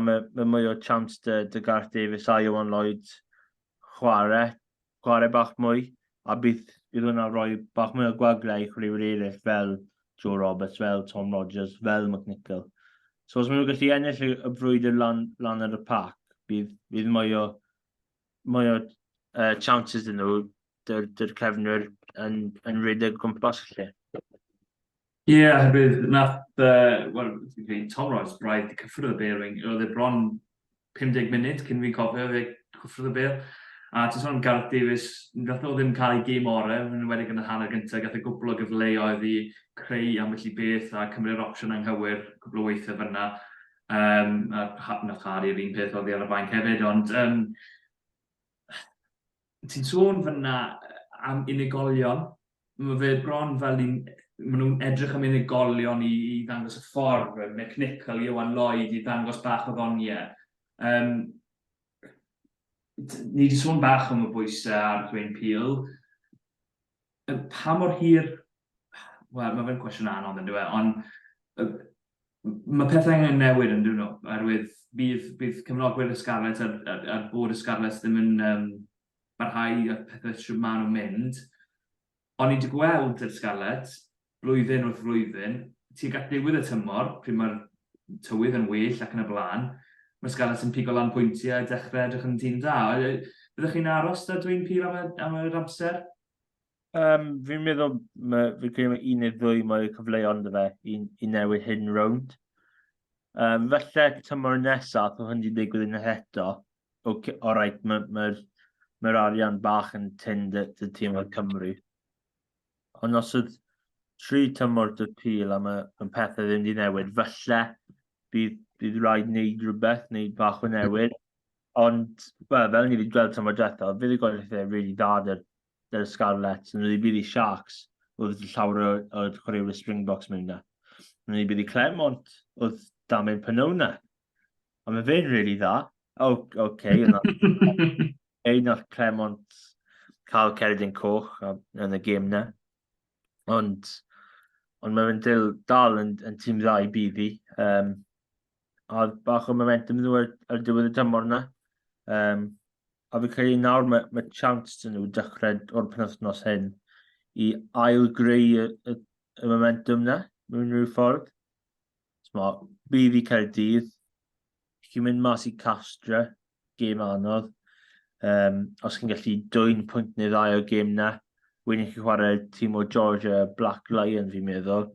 mae mwy o chance dy Gareth Davies a Iwan Lloyd chwarae bach mwy, a bydd hwnna rhoi bach mwy o gwaglau i chwaraewyr eraill fel Joe Roberts, fel Tom Rogers, fel McNichol. So os maen nhw'n gallu ennill y frwydr lan ar y Parc, bydd mwy o chances yn nhw dy'r cefnwyr yn rhedeg gwmpas lle. Ie, oherwydd nath, Tom Ross braidd cyffwrdd y bel, oedd e bron 50 munud cyn fi'n cofio fe cyffwrdd y bel. A ti'n sôn am Gareth Davies, nath o ddim cael ei gêm orau, yn wedi yn y hanner gyntaf, gath e gwbl o gyfleoedd i creu ambell i beth a cymryd opsiwn anghywir, cwbl o weithiau fyna. A nath Harry'r un peth oedd i ar y bain hefyd, ond ti'n sôn fyna am unigolion, mae fe bron fel maen nhw'n edrych am unigolion i ddangos y ffordd, McNichol, Iwan Lloyd, i ddangos bach o ddoniau. Ni wedi sôn bach am y bwysau ar Dwayne Peel. Pa mor hir, wel, mae fe'n cwestiwn anodd yn dweud, ond mae pethau angen newid yn dweud nhw, oherwydd bydd cymlogwyr y Sgarlets a'r bod y Sgarlets ddim yn barhau a pethau sy'n maen nhw'n mynd. Ond ni wedi gweld y Sgarlets blwyddyn wrth flwyddyn, tuag at ddiwedd y tymor, pryd mae'r tywydd yn well ac yn y blaen, mae Sgarlets yn pigo lan pwyntiau a dechrau edrych yn tîm da. Byddwch chi'n aros da Dwayne Peel am yr amser? Fi'n meddwl, fi'n credu mae un neu ddwy mwy cyfleon dy fe i newid hyn rownd. Felly tymor nesaf, o hynny digwydd unwaith eto, o rhaid, mae'r arian bach yn tynd y tîm o'r Cymru. Ond os oedd 3 tymor dy Peel am y pethau ddim wedi newid, felly bydd rhaid wneud rhywbeth, wneud bach o newid. Ond, fel ni wedi gweld tymor diwethaf, fydd y gobeithio really dda dy'r Sgarlets, yn wedi bydd i Sharks, oedd llawer o chwaraewyr Springboks mewn na. Yn wedi bydd i Clermont, oedd Damien Pynona. A mae fe'n really dda. Okay, nath Clermont cael Caerdydd coch yn y gêm na. Ond mae fe'n dal yn tîm dda i bydd i. A bach o momentum nhw ar diwedd y tymor na. A fi'n credu nawr mae chance dyn nhw dechrau o'r penwythnos hyn i ail-greu y momentum na mewn rhyw ffordd. Bydd i Caerdydd, chi'n mynd mas i Castra, gêm anodd. Os chi'n gallu 2 pwynt neu 2 o gêm na, wedyn chi'n chwarae tîm o Georgia Black Lion fi'n meddwl,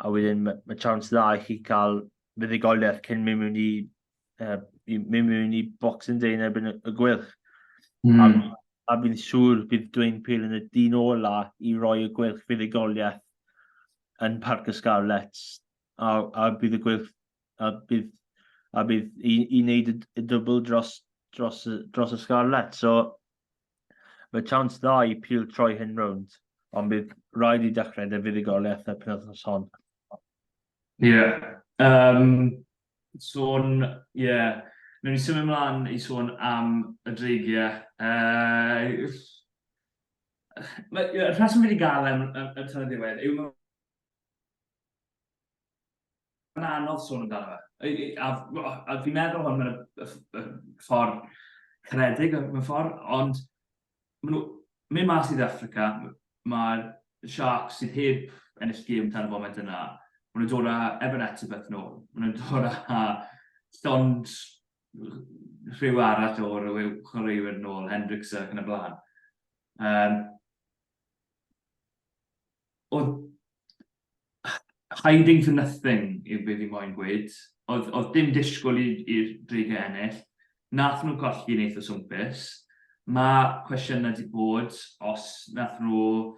a wedyn mae chance dda i chi cael fuddugoliaeth cyn mynd mewn i Boxing Day yn erbyn y Gweilch. A bydd siŵr bydd Dwayne Peel yn y dyn ola i roi y Gweilch fuddugoliaeth yn Parc y Sgarlets. A bydd y Gweilch a bydd i wneud y dwbl dros y Sgarlets. So mae chance dda i Peel troi hyn rownd, ond bydd rhaid i dechrau y fuddugoliaeth y penwythnos hon. Nw'n ni symud ymlaen i sôn am y dreigiau. Y rheswm wedi gael yn y tan y diwedd yw mae'n anodd sôn amdano fe. A fi'n meddwl hwn yn y ffordd caredig mewn ffordd, ond mynd mas i Africa, mae'r Sharks sydd heb ennill gêm tan y foment yna, maen nhw'n dod â ymateb nhw, maen nhw'n dod â stond rhyw arall o'r chwaraewyr nôl, Hendricks ac yn y blaen. Oedd hiding for nothing yw beth i moyn gweud. Oedd dim disgwyl i'r dreigiau ennill. Nath nhw colli yn eitha swmpus. Mae cwestiynau wedi bod os nath nhw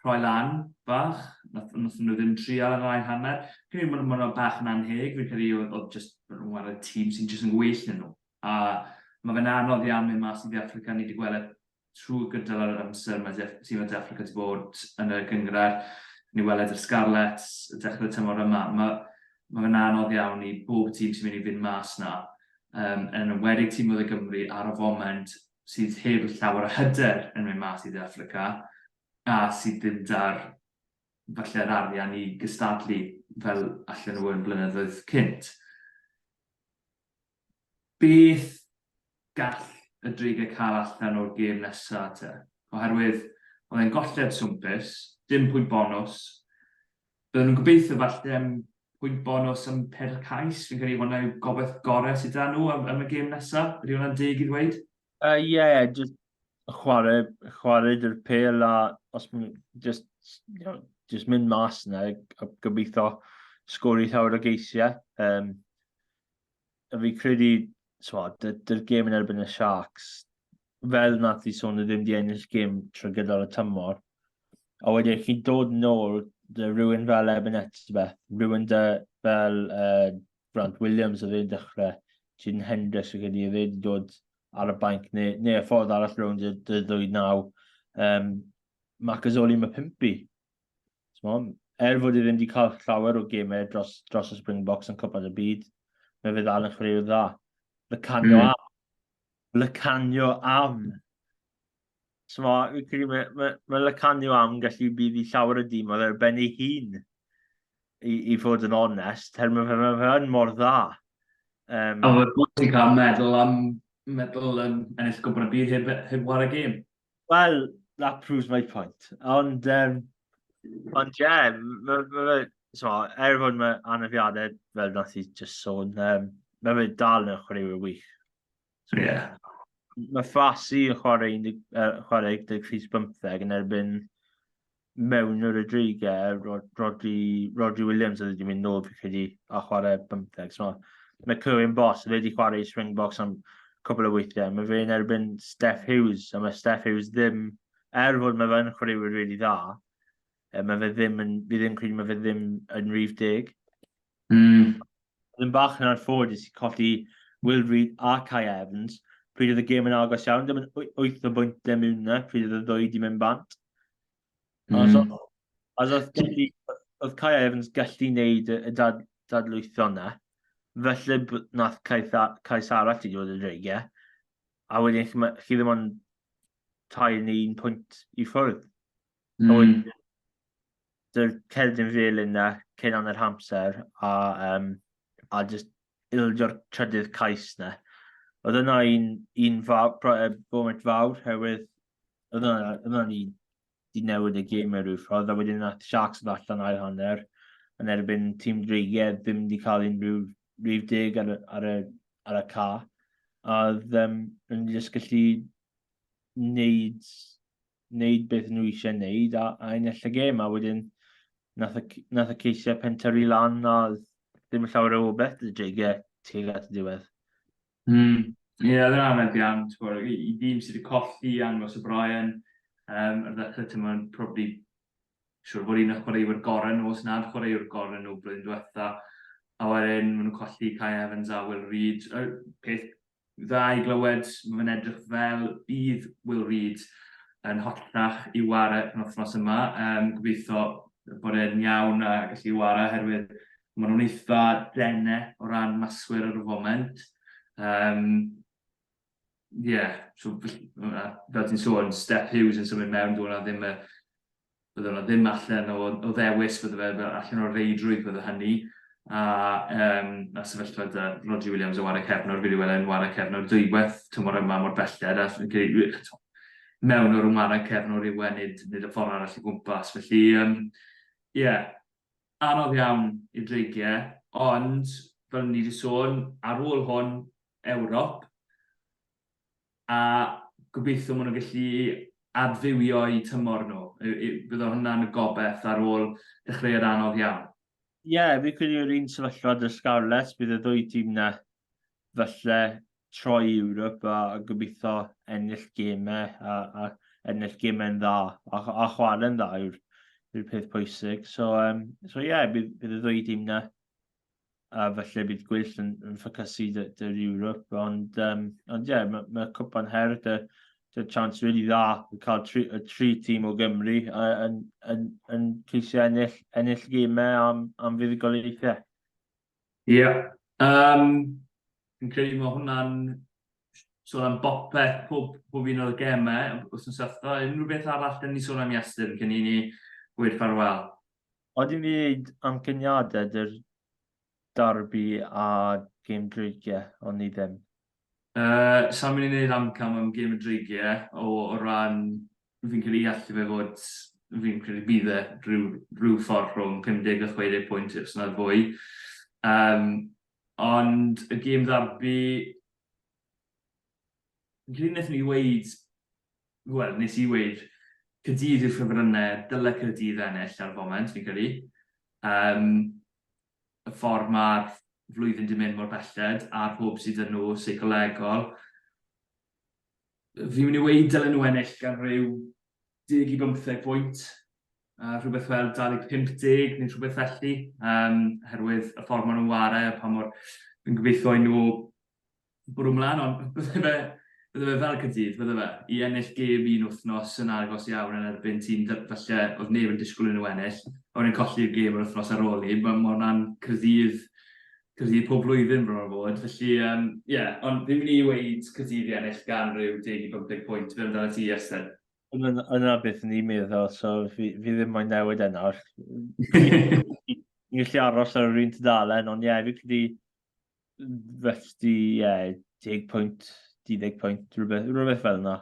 rhoi lan bach, nath nhw ddim trial yn rhaid hanner. Fi'n credu mae'n bach yn anheg, fi'n credu oedd jyst y tîm sy'n jyst yn gwell yn nhw. A mae fe'n anodd iawn mynd mas i Africa, ni wedi gweld trwy gydol yr amser mae tîm o Africa wedi bod yn y gyngred. Ni weled yr Sgarlets, y dechrau y tymor yma. Mae fe'n anodd iawn i bob tîm sy'n mynd i fynd mas na. Yn enwedig tîm oedd y Gymru ar y foment sydd heb llawer o hyder yn mynd mas i Africa, a sydd ddim dar falle'r arian i gystadlu fel allan nhw yn blynyddoedd cynt. Beth gall y dreigiau cael allan o'r gêm nesaf te? Oherwydd, oedd e'n golled swmpus, dim pwynt bonus. Byddwn nhw'n gobeithio falle am pwynt bonus am 4 cais. Fi'n credu hwnna yw gobeith gorau sydd da nhw am y gêm nesaf. Ydy hwnna'n deg i ddweud? Just chwarae dy'r pêl a os maen just just mynd mas yna, a gobeithio sgwr i llawer o geisiau. A fi credu, dy'r gêm yn erbyn y Sharks, fel nath i sôn, ddim di ennill gêm trwy gydol y tymor. A wedyn chi'n dod nôl, rhywun fel Ebenetbeth, rhywun fel Grant Williams oedd e'n dechrau, Jyn Hendricks oedd wedi dod ar y banc, neu y ffordd arall rownd y 2-9. Macazoli mae 5. Fod i ddim wedi cael llawer o gemau dros y Springboks yn Cwpan y Byd, mae fe ddal yn chwaraewr dda. Lycanio am. Mae Lycanio am gallu bydd i llawer o dîm oedd erbyn ei hun, i fod yn onest, mae fe yn mor dda. A mae'n bwysig cael meddwl ennill Cwpan y Byd heb war y gêm. Well, that proves my point. Ond fod mae anafiadau fel nath i just sôn, mae fe dal yn chwaraewyr wych. Mae Fassi yn chwarae 15 yn erbyn mewn o'r edrygau, Rodri Williams oedd wedi mynd nôl fi credu a chwarae 15. Mae Cywyn Boss wedi chwarae Springboks am cwbl o weithiau. Mae fe'n erbyn Steph Hughes, a mae Steph Hughes ddim, fod mae fe'n chwaraewyr really dda, mae fe ddim yn rhif 10. Yn bach yn anffodus i colli Will Reid a Kai Evans, pryd oedd y gêm yn agos iawn, dim yn 8 o bwyntau mewn yna, pryd oedd y ddwy di mynd bant. Oedd Kai Evans gallu wneud y dadlwytho yna, felly nath Cais arall i ddod y dreigiau, a wedyn chi ddim ond 2 neu 1 pwynt i ffwrdd. Dy'r Caerdydd fel yna, cyn anna'r hamser, a just ildio'r trydydd Cais yna. Oedd yna un moment fawr, herwydd oedd yna ni di newid y gêm ar rhyw ffordd, a wedyn nath Sharks yn allan ail hanner, yn erbyn tîm dreigiau ddim wedi cael unrhyw rhif 10 ar y ca. A oedd yn just gallu wneud beth nhw eisiau wneud a ennill y gêm, a wedyn nath y ceisiau pentyrru lan a ddim yn llawer o beth y dreigiau tuag at y diwedd. Ie, oedd yn anodd iawn. I dîm sydd wedi colli angos y Brian, yr ddechrau ti'n probably siwr bod un o'ch chwaraewyr goren os nad chwaraewyr goren nhw blwyddyn diwetha. A wedyn maen nhw'n colli Kai Evans a Will Reid. Peth dda i glywed, mae'n edrych fel bydd Will Reid yn hollach i wara yn wythnos yma. Gobeithio bod e'n iawn a gallu wara, herwydd maen nhw'n eitha dene o ran maswyr ar y foment. So fel ti'n sôn, Steph Hughes yn symud mewn, bydde hwnna ddim allan o ddewis, bydde fe allan o'r reidrwydd bydde hynny. A sefyllfa da Rodri Williams o wara cefnor, fi wedi weld yn wara cefnor dwywaith tymor yma mor belled, a mewn o'r wara cefnor i wenyd nid y ffordd arall i gwmpas. Felly, anodd iawn i'r dreigiau, ond fel ni wedi sôn, ar ôl hwn, Ewrop, a gobeithio maen nhw'n gallu adfywio i tymor nhw. Bydd hwnna'n y gobeith ar ôl dechreuad anodd iawn. Fi credu yw'r un sefyllfa dy Sgarlets, bydd y 2 tîm na falle troi Ewrop a gobeithio ennill gemau a ennill gemau'n dda a chwarae'n dda yw'r peth pwysig. Bydd y 2 tîm na a falle bydd Gweilch yn ffocysu dy'r Ewrop, ond mae cwpan her dy'r chance really dda i cael 3 tîm o Gymru yn ceisio ennill gemau am fuddugoliaethau. Fi'n credu mae hwnna'n sôn am bopeth pob un o'r gemau wythnos diwetha. Unrhyw beth arall dyn ni sôn am Iestyn cyn i ni gweud ffarwel. Oedden ni wneud amcaniadau dy'r ddarbi a gêm dreigiau, ond ni ddim. Sa'n mynd i wneud amcam am gêm y dreigiau o ran fi'n credu allu fe fod fi'n credu bydd e rhyw ffordd rhwng 50 a 60 pwynt os nad fwy. Ond y gêm ddarbi fi'n credu nes i weid Caerdydd yw'r ffefrynnau, dylai Caerdydd ennill ar y foment, fi'n credu. Y ffordd mae'r flwyddyn di mynd mor belled, a'r pob sydd yn nhw seicolegol. Fi'n mynd i weid dylen nhw ennill gan rhyw 10 i 15 pwynt. Rhywbeth fel 25-10 neu rhywbeth felly. Herwydd y ffordd maen nhw'n ware, pa mor fi'n gobeithio i nhw bwrw ymlaen, ond bydde fe fel Caerdydd, bydde fe. I ennill gêm un wythnos yn agos iawn yn erbyn tîm falle oedd neb yn disgwyl i nhw ennill. Oedd nhw'n colli'r gêm yr wythnos ar ôl i, mae hwnna'n Caerdydd pob blwyddyn bron o fod. Felly, ond fi'n mynd i weid Caerdydd i ennill gan rhyw 10 i 15 pwynt. Fe amdano ti, Iestyn. Yna beth ni'n meddwl, so fi ddim moyn newid yna. Ni'n gallu aros ar yr un tudalen, ond fi credu felly 10 pwynt, 12 pwynt, rhywbeth fel yna.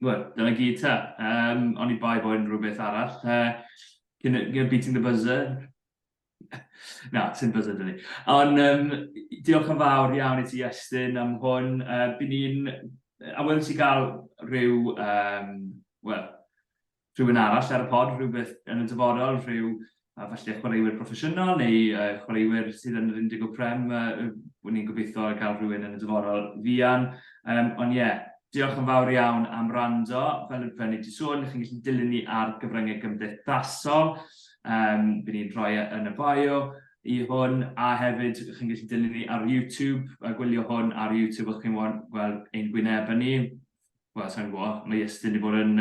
Wel, dyna gyd ta. Ond i bai bo'n rhywbeth arall. Gyda beating the buzzer. Na, sy'n buzzer dyn ni. Ond diolch yn fawr iawn i ti, Iestyn, am hwn. Bydd ni'n... A welwn si gael rhyw... rhywun arall ar y pod, rhywbeth yn y dyfodol, rhyw falle chwaraewyr proffesiynol neu chwaraewyr sydd yn yr Indigo Prem. Wy'n ni'n gobeithio gael rhywun yn y dyfodol fian. Ond diolch yn fawr iawn am rando. Fel ni wedi sôn, chi'n gallu dilyn ni ar gyfryngau gymdeithasol. Bydd ni'n rhoi yn y bio i hwn, a hefyd chi'n gallu dilyn ni ar YouTube, gwylio hwn ar YouTube os chi'n gweld ein gwynebau ni. Wel, sa'n gwybod, mae Iestyn wedi bod yn...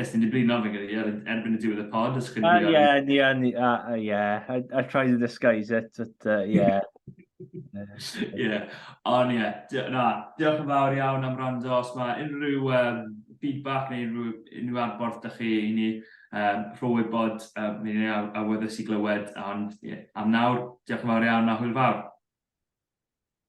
Iestyn wedi blino fi'n gyda erbyn y diwedd y pod. I tried to disguise it, but Ond diolch yn fawr iawn am rando. Os mae unrhyw feedback neu unrhyw adborth da chi i ni, rhoi bod, mi'n awyddus i glywed, ond am nawr, diolch yn fawr iawn a hwyl fawr.